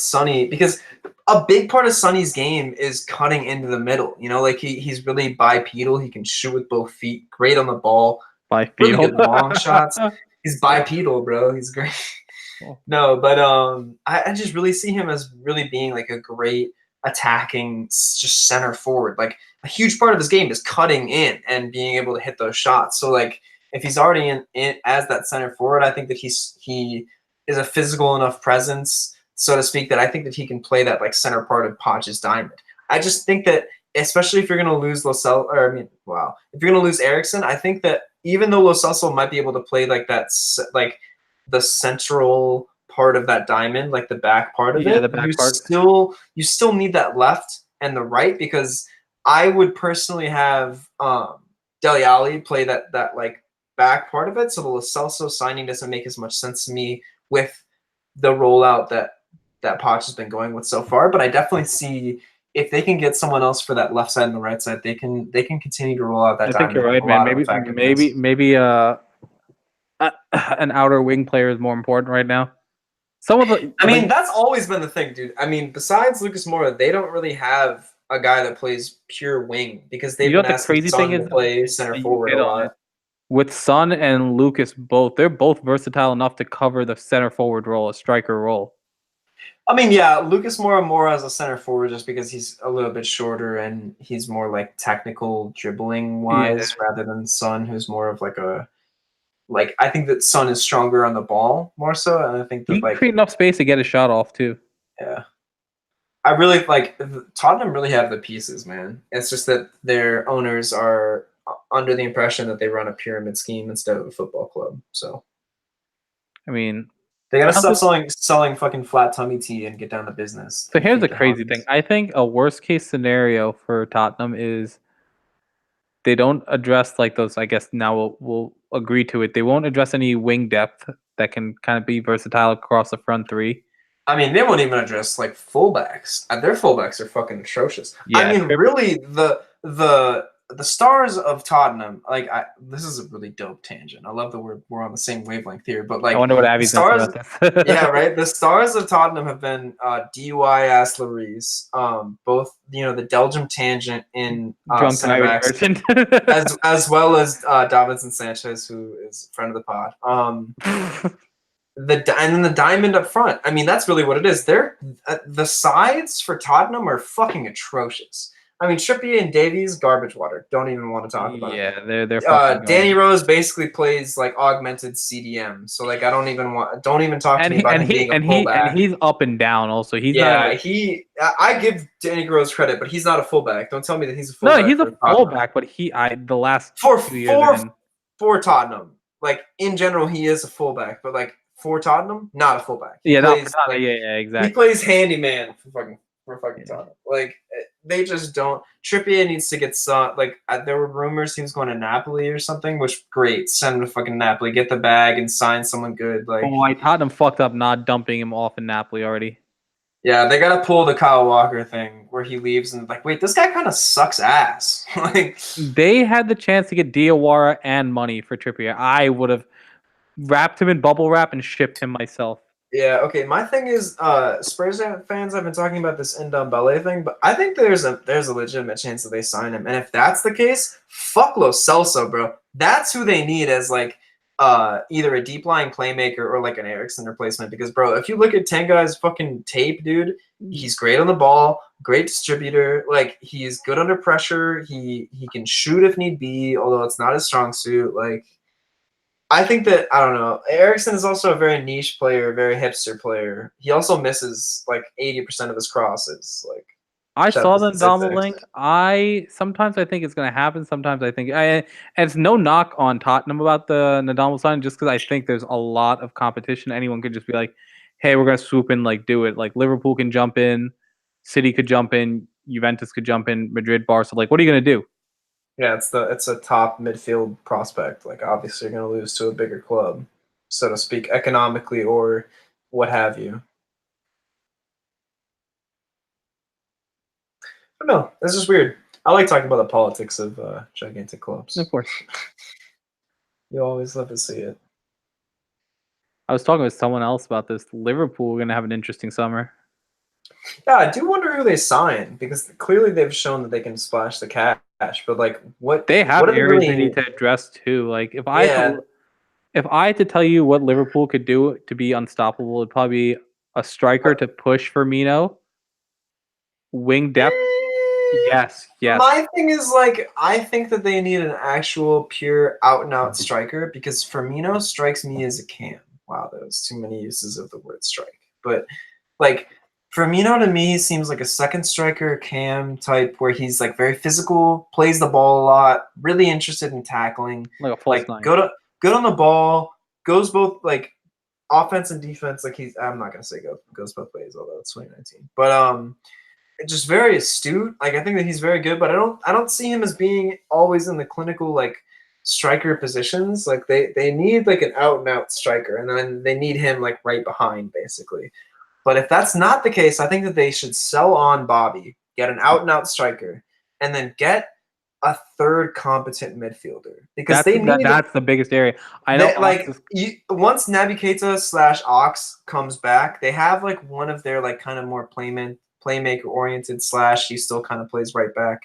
Sonny, because a big part of Sonny's game is cutting into the middle. You know, like he's really bipedal. He can shoot with both feet, great on the ball, bipedal, really good long shots. He's bipedal, bro. He's great. No, but I just really see him as really being like a great attacking just center forward. Like a huge part of his game is cutting in and being able to hit those shots. So like if he's already in as that center forward, I think that he is a physical enough presence, so to speak, that I think that he can play that like center part of Poch's diamond. I just think that especially if you're going to lose if you're going to lose Eriksson, I think that even though Lo Celso might be able to play like that, like the central part of that diamond, like the back part of it, you still need that left and the right, because I would personally have Dele Alli play that like back part of it. So the Lo Celso signing doesn't make as much sense to me with the rollout that Poch has been going with so far. But I definitely see if they can get someone else for that left side and the right side, they can continue to roll out that. I think you're right, man. Maybe an outer wing player is more important right now. That's always been the thing, dude. I mean, besides Lucas Moura, they don't really have a guy that plays pure wing, because they've been asking Son to play center forward a lot. With Son and Lucas they're both versatile enough to cover the center forward role, a striker role. I mean, yeah, Lucas Moura more as a center forward just because he's a little bit shorter and he's more like technical dribbling wise, rather than Son, who's more of like I think that Son is stronger on the ball more so, and I think that he can create enough space to get a shot off too. Yeah. I really Tottenham really have the pieces, man. It's just that their owners are under the impression that they run a pyramid scheme instead of a football club. So, I mean, they gotta stop selling fucking flat tummy tea and get down to business. So here's the crazy thing. I think a worst case scenario for Tottenham is they don't address like those. I guess now we'll agree to it. They won't address any wing depth that can kind of be versatile across the front three. I mean, they won't even address like fullbacks. Their fullbacks are fucking atrocious. Yeah, I mean, really, the stars of Tottenham. Like, this is a really dope tangent. I love that we're on the same wavelength here. But like, I wonder what Abby's stars. About this. Yeah, right. The stars of Tottenham have been DUI Ass Lloris, both the Belgium tangent in center backs, as well as Davinson Sanchez, who is a friend of the pod. And then the diamond up front. I mean, that's really what it is. The sides for Tottenham are fucking atrocious. I mean, Trippier and Davies, garbage water. Don't even want to talk about it. Yeah, they're Danny Rose basically plays like augmented CDM. So like, don't even talk to me about him being a fullback. And he's up and down also. I give Danny Rose credit, but he's not a fullback. Don't tell me that he's a fullback. No, he's a fullback, but the last for Tottenham. like in general, he is a fullback, but like for Tottenham, not a fullback. He Yeah, not for plays Tottenham. like Yeah, he exactly. plays handyman for fucking Yeah. Tottenham. Like they just don't. Trippier needs to get some. Like there were rumors he was going to Napoli or something. Which great, send him to fucking Napoli, get the bag and sign someone good. Like Boy, Tottenham fucked up not dumping him off in Napoli already. yeah, they gotta pull the Kyle Walker thing where he leaves and like, wait, this guy kind of sucks ass. Like They had the chance to get Diawara and money for Trippier. I would have wrapped him in bubble wrap and shipped him myself. yeah, okay. My thing is, Spurs fans have been talking about this Ndombele thing, but I think there's a legitimate chance that they sign him. And if that's the case, fuck Lo Celso, bro. That's who they need as like either a deep lying playmaker or like an Eriksen replacement. Because bro, if you look at Tengai's fucking tape, dude, he's great on the ball, great distributor. Like he's good under pressure. He can shoot if need be, although it's not his strong suit. Like I think that I don't know. Ericsson is also a very niche player, a very hipster player. He also misses like 80% of his crosses. Like I shout out saw to the Ndama statistics. link. I sometimes I think it's gonna happen. Sometimes I think and it's no knock on Tottenham about the Nadal sign, just because I think there's a lot of competition. Anyone could just be like, "Hey, we're gonna swoop in, like do it." Like Liverpool can jump in, City could jump in, Juventus could jump in, Madrid, Barca. Like, what are you gonna do? Yeah, it's a top midfield prospect. Like obviously you're gonna lose to a bigger club, so to speak, economically or what have you. But no, this is weird. I like talking about the politics of gigantic clubs. Of course. You always love to see it. I was talking with someone else about this. Liverpool are gonna have an interesting summer. Yeah, I do wonder who they sign because clearly they've shown that they can splash the cash. But like, They what have do they areas they really? need to address too. Like Yeah, if I had to tell you what Liverpool could do to be unstoppable, it'd probably be a striker to push Firmino, wing depth. Yes, yes. my thing is like I think that they need an actual pure out and out striker because Firmino strikes me as a cam. Wow, that was too many uses of the word strike. But like Firmino to me seems like a second striker cam type where he's like very physical, plays the ball a lot, really interested in tackling, Like a false like nine. good on the ball, goes both like offense and defense. Like I'm not gonna say goes both ways, although it's 2019. But just very astute. Like I think that he's very good, but I don't see him as being always in the clinical like striker positions. Like they need like an out and out striker, and then they need him like right behind basically. But if that's not the case, I think that they should sell on Bobby, get an out and out striker, and then get a third competent midfielder because they need That's the biggest area. I know that Ox like is once Naby Keita slash Ox comes back, they have like one of their like kind of more playmaker oriented slash he still kind of plays right back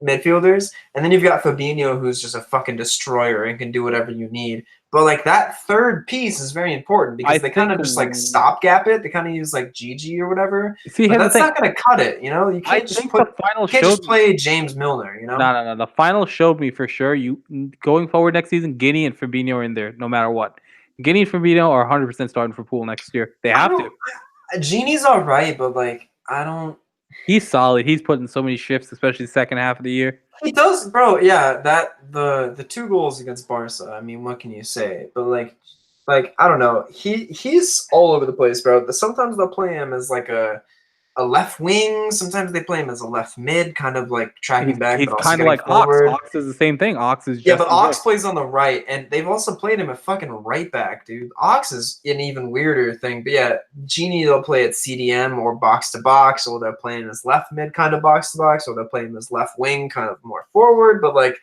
midfielders, and then you've got Fabinho who's just a fucking destroyer and can do whatever you need. But like that third piece is very important I because they kind think of just like stopgap it. They kind of use like Gigi or whatever, see but here's the that's thing. not going to cut it. You know, I think the final you can't showed just play James Milner. You know, no. The final showed me for sure. You going forward next season, Guinea and Fabinho are in there no matter what. Guinea and Fabinho are 100% starting for Pool next year. They I have to. don't. Genie's all right, but like I don't. He's solid. He's putting so many shifts, especially the second half of the year. He does, bro. Yeah, that the two goals against Barca. I mean, what can you say? But like I don't know. He's all over the place, bro. Sometimes they'll play him as like a left wing. Sometimes they play him as a left mid, kind of like tracking back, He's but also kind of getting like Ox. forward. Ox is the same thing. Ox is Yeah, just but as good. Ox plays on the right, and they've also played him a fucking right back, dude. Ox is an even weirder thing. But yeah, Genie they'll play at CDM or box to box, or they'll play him as left mid kind of box to box, or they'll play him as left wing kind of more forward. But like,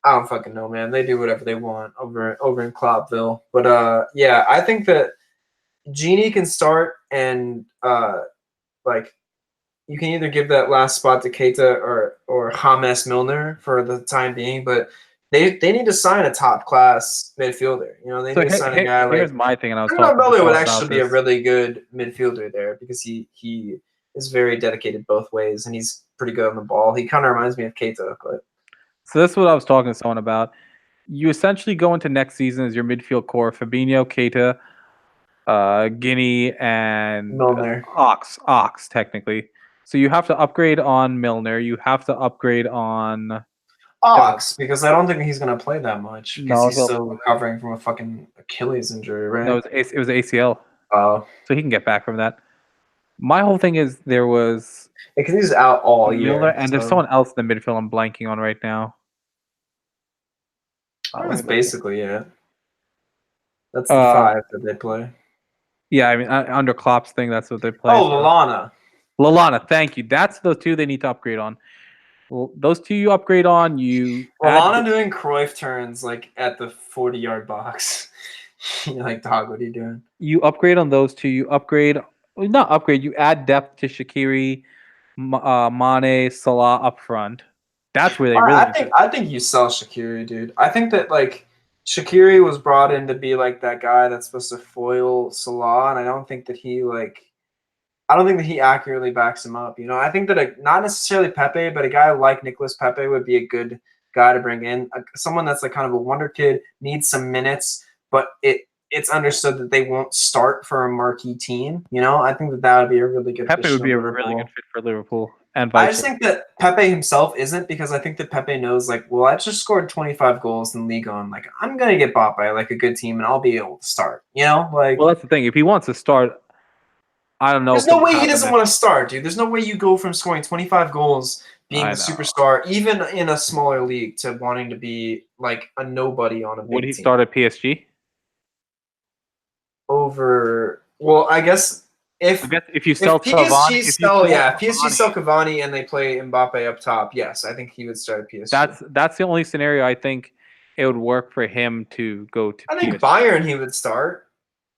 I don't fucking know, man. They do whatever they want over in Kloppville. But yeah, I think that Genie can start and like you can either give that last spot to Keita or James Milner for the time being, but they need to sign a top class midfielder. You know, they So need to sign a guy here's like my thing, and I was talking to Bello would Sean about actually be a this. really good midfielder there because he is very dedicated both ways and he's pretty good on the ball. He kind of reminds me of Keita, but So this is what I was talking to someone about. You essentially go into next season as your midfield core: Fabinho, Keita, Guinea, and Milner. Ox, technically. So you have to upgrade on Milner. You have to upgrade on Ox, because I don't think he's gonna play that much because No, he's still recovering from a fucking Achilles injury, right? no, it was ACL, Oh, so he can get back from that. My whole thing is there was because he's out all Miller, year. and there's So someone else in the midfield I'm blanking on right now. that's basically it. That's the Uh, five that they play. yeah, I mean under Klopp's thing, that's what they play. Oh, Lallana. Lallana, thank you. That's the two they need to upgrade on. Well, those two you upgrade on, you Lallana doing Cruyff turns like at the 40-yard box. You're like, dog, what are you doing? you upgrade on those two. You upgrade, well, not upgrade. You add depth to Shaqiri, Mane, Salah up front. That's where they really. I think you sell Shaqiri, dude. I think that like Shaqiri was brought in to be like that guy that's supposed to foil Salah, and I don't think that he accurately backs him up. You know, I think that not necessarily Pepe, but a guy like Nicolas Pepe would be a good guy to bring in. Someone that's like kind of a wonder kid, needs some minutes, but it's understood that they won't start for a marquee team. You know, I think that would be a really good. Pepe would be a really good fit for Liverpool, and I vice just versa. think that Pepe himself isn't, because I think that Pepe knows, like, well, I just scored 25 goals in Ligue 1. Like, I'm gonna get bought by like a good team, and I'll be able to start. You know, like. Well, that's the thing. If he wants to start, I don't know. There's If no it'll way he happen doesn't want to start, dude. There's no way you go from scoring 25 goals, being I the know. superstar, even in a smaller league, to wanting to be like a nobody on a big Would he team. start at PSG? Well, I guess if you sell Cavani, if PSG sell Cavani and they play Mbappe up top, yes, I think he would start at PSG. That's the only scenario I think it would work for him to go to. I think PSG. Bayern he would start,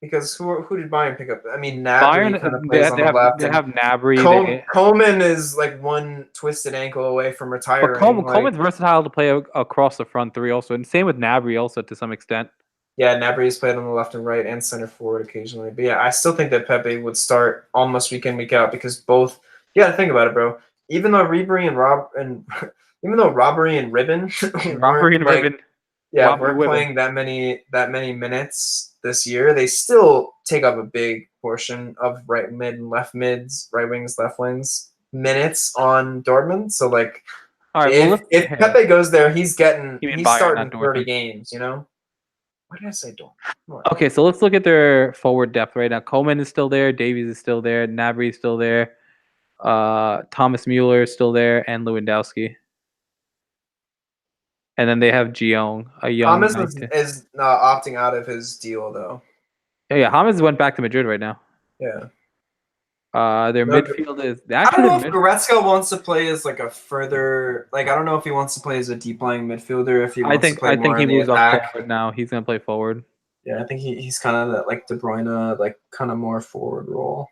because who did Bayern pick up? I mean, Gnabry Bayern, kind of plays on the left. they have Gnabry. Coleman is like one twisted ankle away from But retiring. Coleman's versatile to play across the front three also, and same with Gnabry also to some extent. Yeah, Gnabry's played on the left and right and center forward occasionally. But yeah, I still think that Pepe would start almost week in, week out, because both. You got to think about it, bro. Even though Robbery and Ribbon weren't playing that many minutes this year, they still take up a big portion of right mid and left mids, right wings, left wings minutes on Dortmund. So like, all right, if Pepe goes there, he's starting 30 games, you know. Why did I say Dortmund? Okay, so let's look at their forward depth right now. Coleman is still there. Davies is still there. Gnabry is still there. Thomas Mueller is still there, and Lewandowski. And then they have Gion, a young. Thomas is opting out of his deal, though. Yeah, James went back to Madrid right now. Yeah. Their midfield is. I don't know if Goretzka wants to play as like a further. Like, I don't know if he wants to play as a deep lying midfielder. If he wants to play more in the attack. I think he moves up forward now. He's gonna play forward. Yeah, I think he's kind of that like De Bruyne, like kind of more forward role.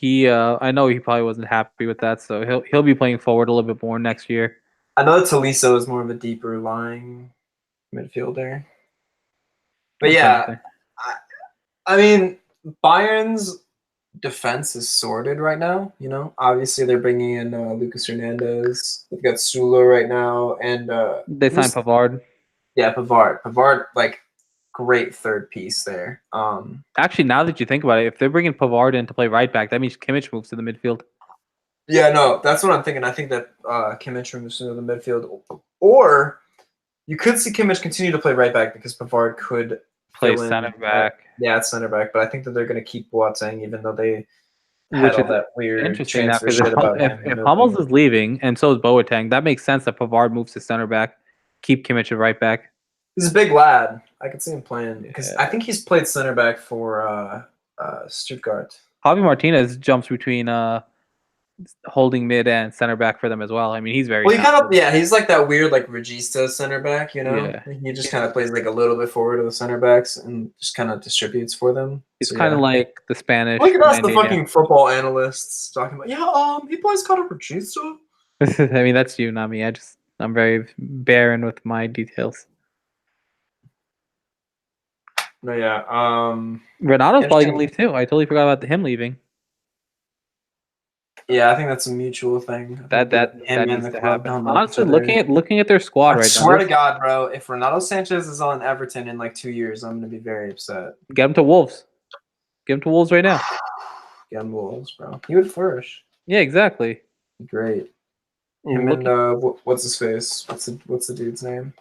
I know he probably wasn't happy with that, so he'll be playing forward a little bit more next year. I know Tolisso is more of a deeper lying midfielder. But yeah, I mean, Bayern's defense is sorted right now. You know, obviously they're bringing in Lucas Hernandez. They've got Sula right now, and they signed Pavard. Yeah, Pavard, like, great third piece there. Actually, now that you think about it, if they're bringing Pavard in to play right back, that means Kimmich moves to the midfield. Yeah, no, that's what I'm thinking. I think that Kimmich moves to the midfield, or you could see Kimmich continue to play right back because Pavard could play center back. Yeah, it's center back, but I think that they're going to keep Boateng, even though they had all that weird transfer shit about him. If Hummels is leaving and so is Boateng, that makes sense that Pavard moves to center back, keep Kimmich at right back. He's a big lad. I could see him playing because I think he's played center back for Stuttgart. Javi Martinez jumps between holding mid and center back for them as well. I mean, he's very. Well, he's like that weird like Regista center back, you know. Yeah. He just kind of plays like a little bit forward of the center backs and just kind of distributes for them. It's kind of like the Spanish. Look at us, the fucking football analysts talking about. He plays kind of Regista. I mean, that's you, not me. I'm very barren with my details. No, yeah. Renato's probably gonna leave too. I totally forgot about him leaving. Yeah, I think that's a mutual thing. That needs to happen. Honestly, looking at their squad right now. I swear to God, bro, if Renato Sanchez is on Everton in like 2 years, I'm gonna be very upset. Get him to Wolves. Get him to Wolves right now. Get him to Wolves, bro. He would flourish. Yeah, exactly. Great. Him and Looking. what's his face? What's the dude's name?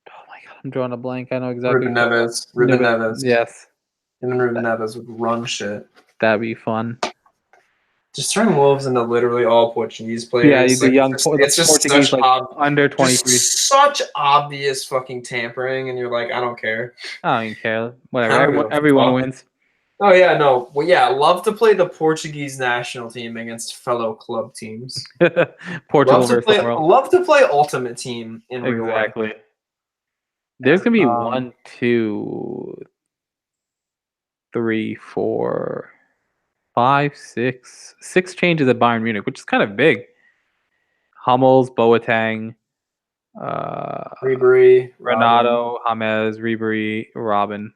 Oh my god, I'm drawing a blank. I know exactly. Ruben Neves. Ruben Ruben. Neves. Yes, Him and Ruben Neves would run shit. that'd be fun. Just turn Wolves into literally all Portuguese Yeah, players. the Like the it's just Portuguese such like under 23. just such obvious fucking tampering, and you're like, I don't care. I don't even care. Whatever. I don't Everyone fuck. wins. Oh yeah, no. Well, yeah, love to play the Portuguese national team against fellow club teams. Portugal versus the world. Love to play Ultimate Team in real life. Exactly. There's gonna be Um, 1, 2, 3, 4, 5, 6 changes at Bayern Munich, which is kind of big. Hummels, Boateng, Ribery, Robin. Renato, James, Ribery, Robin.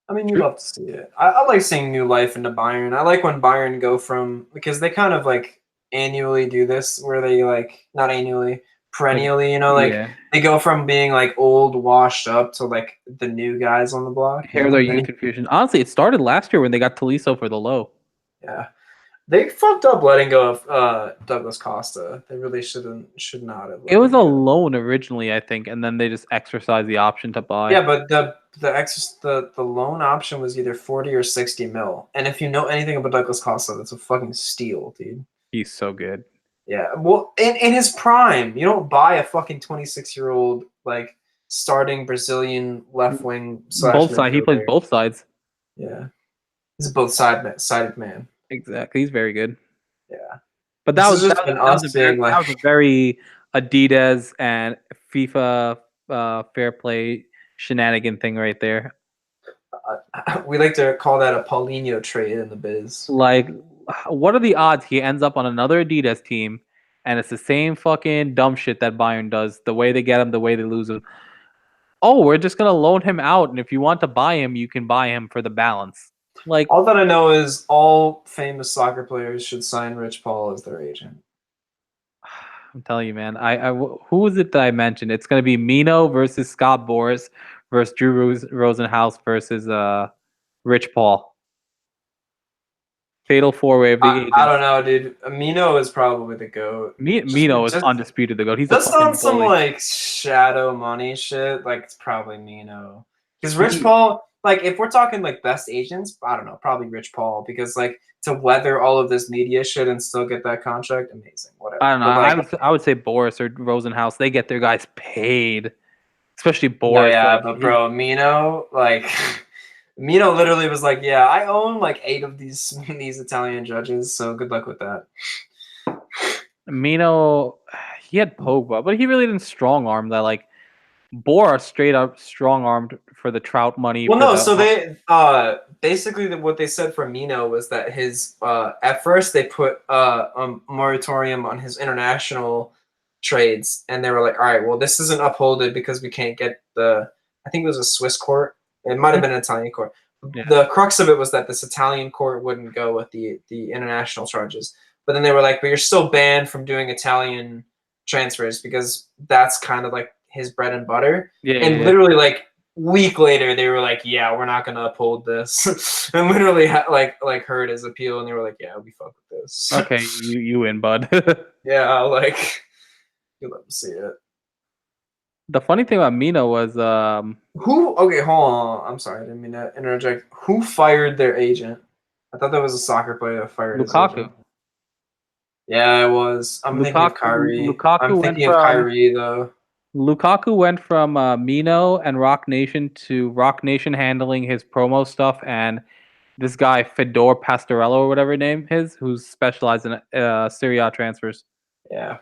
I mean, you love to see it. I like seeing new life into Bayern. I like when Bayern go from, because they kind of like annually do this, where they like, not annually, perennially, you know, like Yeah. they go from being like old, washed up to like the new guys on the block, you Here's our know? youth infusion. Honestly, it started last year when they got Tolisso for the low. Yeah. They fucked up letting go of Douglas Costa. They really should not have It let was him a go. loan originally, I think, and then they just exercised the option to buy. Yeah, but the loan option was either 40 or 60 mil. And if you know anything about Douglas Costa, that's a fucking steal, dude. He's so good. Yeah. Well, in his prime, you don't buy a fucking 26-year-old like starting Brazilian left wing / Both sides. He plays midfielder. both sides. Yeah. He's a both sided man. Exactly. He's very good. Yeah. But This has just been us being like, that was a very Adidas and FIFA fair play shenanigan thing right there. we like to call that a Paulinho trade in the biz. Like, what are the odds he ends up on another Adidas team, and it's the same fucking dumb shit that Bayern does? The way they get him, the way they lose him. Oh, we're just gonna loan him out, and if you want to buy him, you can buy him for the balance. Like, All that I know is all famous soccer players should sign Rich Paul as their agent. I'm telling you, man. Who was it that I mentioned? It's gonna be Mino versus Scott Boris versus Drew Rosenhaus versus Rich Paul. Fatal four way of the I agents. don't know, dude. Amino is probably the GOAT. Mino is undisputed the goat. He's a Just on fucking some bully. like shadow money shit, like it's probably Mino. Because Rich Paul, like if we're talking like best agents, I don't know, probably Rich Paul. Because like to weather all of this media shit and still get that contract, amazing. Whatever. I don't know. But like, I would say Boris or Rosenhaus. They get their guys paid, especially no, Boris. yeah, Like but bro, Mino, like Mino literally was like, yeah, I own like 8 of these Italian judges, so good luck with that. Mino, he had Pogba, but he really didn't strong arm that. Like Boris straight up strong armed for the Trout money. Well, For no, the so they basically what they said for Mino was that his at first they put a moratorium on his international trades, and they were like, all right, well, this isn't upholded because we can't get the, I think it was a Swiss court, it might have been an Italian court. Yeah. The crux of it was that this Italian court wouldn't go with the international charges, but then they were like, but you're still banned from doing Italian transfers because that's kind of like his bread and butter. And literally like week later they were like, yeah, we're not gonna uphold this. And literally like heard his appeal, and they were like, yeah, we fuck with this. Okay, you win, bud. Yeah, like you love to see it. The funny thing about Mino was Who? Okay, hold on. I'm sorry, I didn't mean to interject. Who fired their agent? I thought that was a soccer player that fired his Lukaku. agent. Yeah, it was. I'm thinking of Kyrie. I'm thinking of Kyrie though. Lukaku went from Mino and Rock Nation to Rock Nation handling his promo stuff, and this guy Fedor Pastorello or whatever his name is, who's specialized in Serie A transfers. Yeah.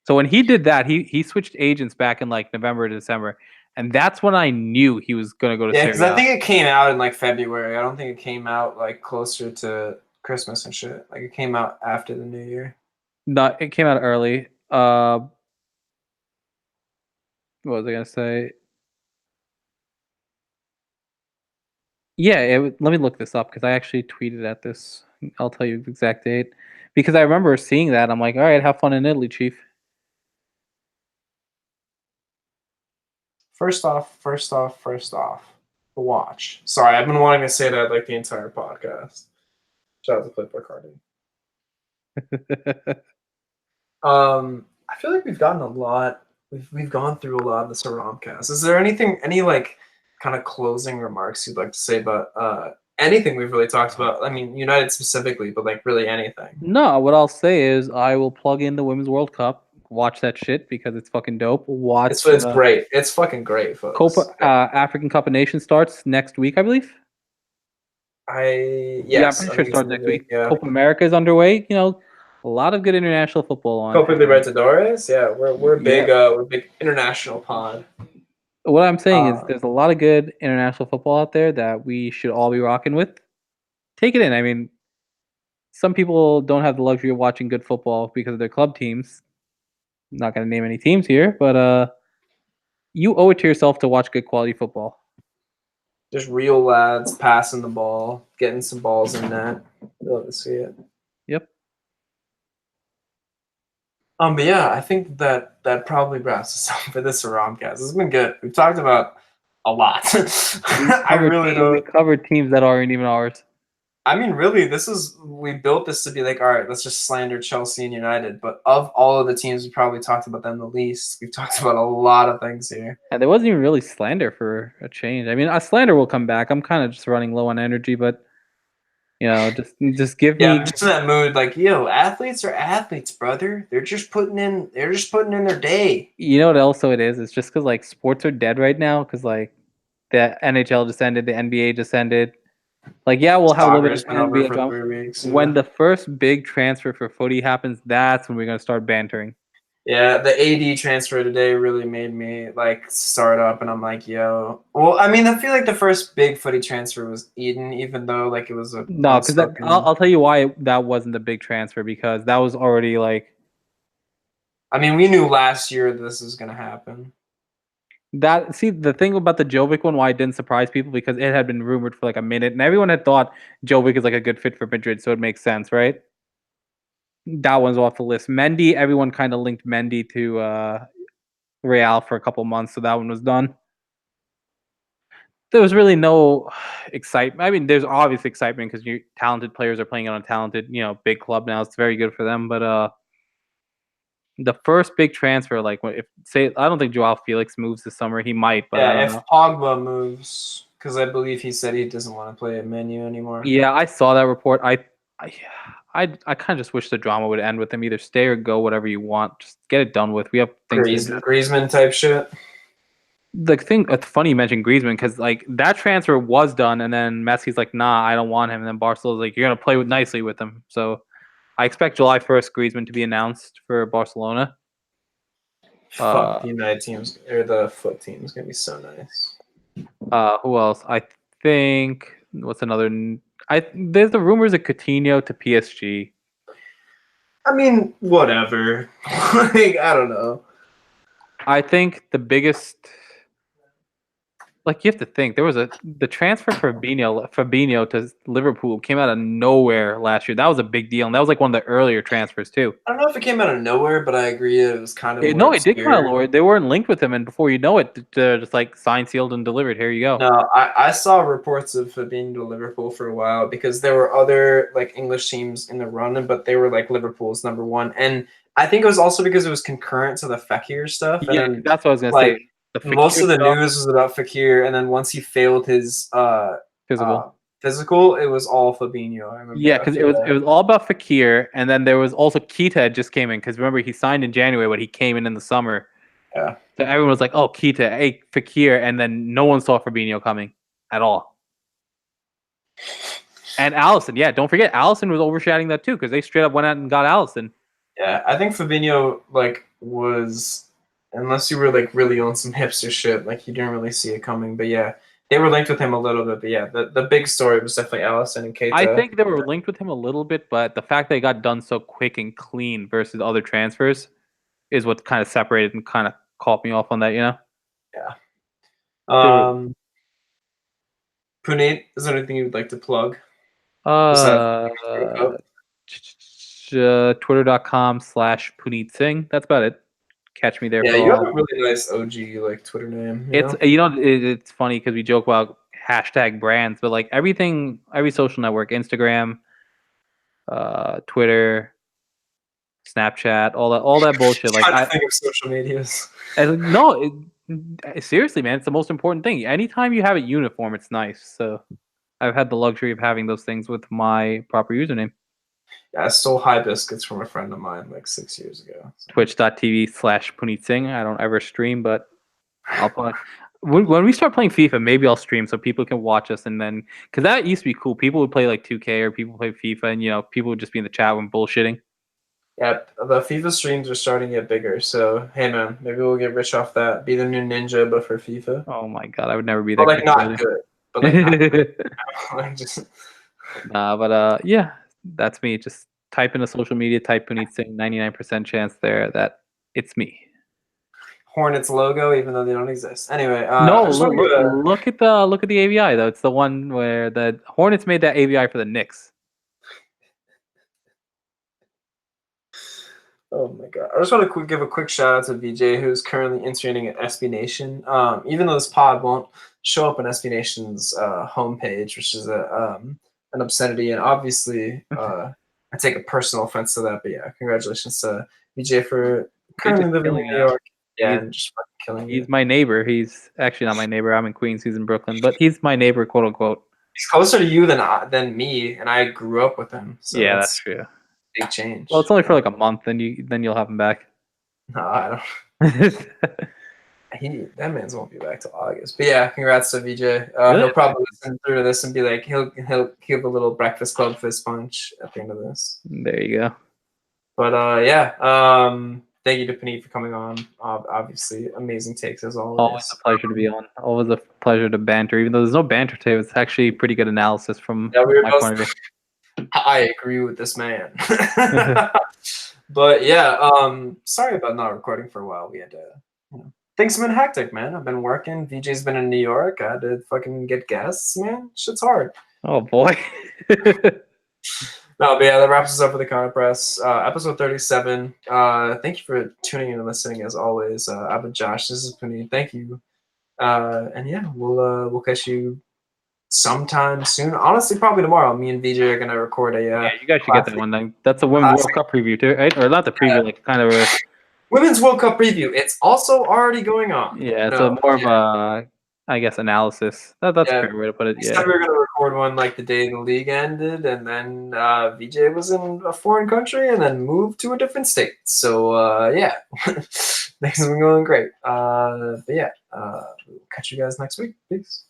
So when he did that, he switched agents back in like November to December, and that's when I knew he was gonna go to Serie A. Yeah, because I think it came out in like February. I don't think it came out like closer to Christmas and shit. Like it came out after the New Year. No, it came out early. What was I gonna say? Yeah, let me look this up because I actually tweeted at this. I'll tell you the exact date because I remember seeing that. I'm like, all right, have fun in Italy, Chief. First off, the watch. Sorry, I've been wanting to say that like the entire podcast. Shout out to Clipboard Cardi. I feel like we've gotten a lot. We've gone through a lot of this haramcast. Is there any like kind of closing remarks you'd like to say about anything we've really talked about? I mean, United specifically, but like really anything. No, what I'll say is I will plug in the Women's World Cup, watch that shit because it's fucking dope. Watch It's great. It's fucking great, Copa folks. African Cup of Nations starts next week, I believe. Yeah, I'm Yes, pretty I sure think it it's starts in the next week. week. Yeah. Copa America is underway. A lot of good international football on. Copa And Libertadores. Yeah, we're yeah, big international pod. what I'm saying is Uh, there's a lot of good international football out there that we should all be rocking with. Take it in. I mean, some people don't have the luxury of watching good football because of their club teams. I'm not going to name any teams here, but you owe it to yourself to watch good quality football. just real lads passing the ball, getting some balls in net. Love to see it. Yep. But yeah, I think that probably wraps us up for this Romcast. It's been good. We've talked about a lot. I really We don't. covered teams that aren't even ours. I mean, really, we built this to be like, all right, let's just slander Chelsea and United. But of all of the teams, we probably talked about them the least. We've talked about a lot of things here. And there wasn't even really slander for a change. I mean, a slander will come back. I'm kind of just running low on energy, but just give Yeah, me. I'm just in that mood. Like, yo, athletes are athletes, brother. They're just putting in. They're just putting in their day. You know what? Also, it is. It's just because like sports are dead right now. Because like the NHL just ended, the NBA just ended. Like, yeah, we'll have a little bit Soccer's of been over NBA for drama. 3 weeks. When Yeah. the first big transfer for footy happens, that's when we're gonna start bantering. Yeah, the AD transfer today really made me like start up, and I'm like, yo. Well, I mean, I feel like the first big footy transfer was Eden, even though like it was a No, because unspoken. I'll tell you why that wasn't the big transfer because that was already like I mean, we knew last year this was gonna happen. that. See, the thing about the Jovic one, why it didn't surprise people because it had been rumored for like a minute, and everyone had thought Jovic is like a good fit for Madrid, so it makes sense, right? That one's off the list. Mendy, everyone kind of linked Mendy to Real for a couple months, so that one was done. There was really no excitement. I mean, there's obvious excitement because your talented players are playing on a talented, big club now. It's very good for them. But the first big transfer, like if say, I don't think Joao Felix moves this summer. He might, but I Yeah, don't if know. Pogba moves, because I believe he said he doesn't want to play at Menu anymore. Yeah, I saw that report. I, I kind of just wish the drama would end with him. Either stay or go, whatever you want. Just get it done with. We have things to address. Griezmann type shit. The thing, it's funny you mentioned Griezmann because like that transfer was done, and then Messi's like, "Nah, I don't want him," and then Barcelona's like, "You're gonna play nicely with him." So I expect July 1st Griezmann to be announced for Barcelona. Fuck, Uh, the United teams or the foot team is gonna be so nice. who else? I think what's another? There's the rumors of Coutinho to PSG. I mean, whatever. Like, I don't know. I think the biggest, like you have to think, there was the transfer for Fabinho to Liverpool came out of nowhere last year. That was a big deal, and that was like one of the earlier transfers too. I don't know if it came out of nowhere, but I agree it was kind of more No, it did come out of obscure. nowhere. They weren't linked with him, and before you know it, they're just like signed, sealed, and delivered. Here you go. No, I saw reports of Fabinho to Liverpool for a while because there were other like English teams in the run, but they were like Liverpool's number one. And I think it was also because it was concurrent to the Fekir stuff. And Yeah, then that's what I was gonna say. like The most Fekir of the stuff, news was about Fekir, and then once he failed his physical. physical, it was all Fabinho. I Yeah, remember because after it that. was all about Fekir, and then there was also Keita had just came in because remember he signed in January, but he came in the summer. Yeah. So everyone was like, "Oh, Keita, hey, Fekir," and then no one saw Fabinho coming at all. And Allison, yeah, don't forget, Allison was overshadowing that too because they straight up went out and got Allison. Yeah, I think Fabinho like was unless you were like really on some hipster shit, like you didn't really see it coming. But yeah, they were linked with him a little bit. But yeah, the big story was definitely Allison and I Keita. think they were linked with him a little bit, but the fact they got done so quick and clean versus other transfers is what kind of separated and kind of caught me off on that. Yeah. There, Puneet, is there anything you'd like to plug besides uh, World Cup? Twitter.com/Puneet Singh. That's about it. Catch me there Yeah, for you have all. a really nice OG like Twitter name. You It's know. it's funny because we joke about hashtag brands, but like everything, every social network, Instagram, Twitter. Snapchat, all that bullshit. Like Trying to think of social medias. no, seriously, man, it's the most important thing. Anytime you have a uniform, it's nice. So I've had the luxury of having those things with my proper username. Yeah, I stole hibiscus from a friend of mine like 6 years ago. So. Twitch.tv/Puneet Singh. I don't ever stream, but I'll play. When we start playing FIFA, maybe I'll stream so people can watch us, and then because that used to be cool. People would play like 2K or people play FIFA, and people would just be in the chat when bullshitting. Yeah, the FIFA streams are starting to get bigger. So hey, man, maybe we'll get rich off that. Be the new Ninja, but for FIFA. Oh my god, I would never be But that like good. not good. But like not good. Like just. Nah, but yeah, that's me. Just type in a social media, type Puneet Singh. 99% chance there that it's me. Hornets logo, even though they don't exist. Anyway, No, I just want to give a. look at the AVI though. It's the one where the Hornets made that AVI for the Knicks. Oh my god! I just want to give a quick shout out to VJ, who's currently interning at SB Nation. Even though this pod won't show up on SB Nation's homepage, which is an obscenity, and obviously I take a personal offense to that. But yeah, congratulations to VJ for currently just living killing in New it. York. Yeah, He's, and just fucking killing he's it. my neighbor. He's actually not my neighbor. I'm in Queens. He's in Brooklyn, but he's my neighbor, quote unquote. He's closer to you than me, and I grew up with him, so Yeah, that's that's true. a big change. Well, it's only for like a month, and you'll have him back. No, I don't. That man's won't be back till August. But yeah, congrats to VJ. Really? He'll probably listen through this and be like, he'll give a little Breakfast Club fist punch at the end of this. There you go. But yeah, thank you to Puneet for coming on. Obviously, amazing takes as always. Always a pleasure to be on. Always a pleasure to banter. Even though there's no banter today, it's actually pretty good analysis from my point of view. I agree with this man. But yeah, sorry about not recording for a while. We had to. Things have been hectic, man. I've been working. VJ's been in New York. I had to fucking get guests, man. Shit's hard. Oh boy. No, but yeah, that wraps us up for the Counter Press, episode 37. Thank you for tuning in and listening as always. I've been Josh. This is Puneet. Thank you. And yeah, we'll catch you sometime soon. Honestly, probably tomorrow. Me and VJ are gonna record a. Yeah, you guys should get that one. Like, that's a Women's World Cup preview too, right? Or not the preview, like kind of a Women's World Cup preview. It's also already going on. yeah. It's more of a, I guess, analysis. That's a fair way to put it. We said Yeah. we were gonna record one like the day the league ended, and then VJ was in a foreign country and then moved to a different state. So yeah, things have been going great. But yeah, we'll catch you guys next week. Peace.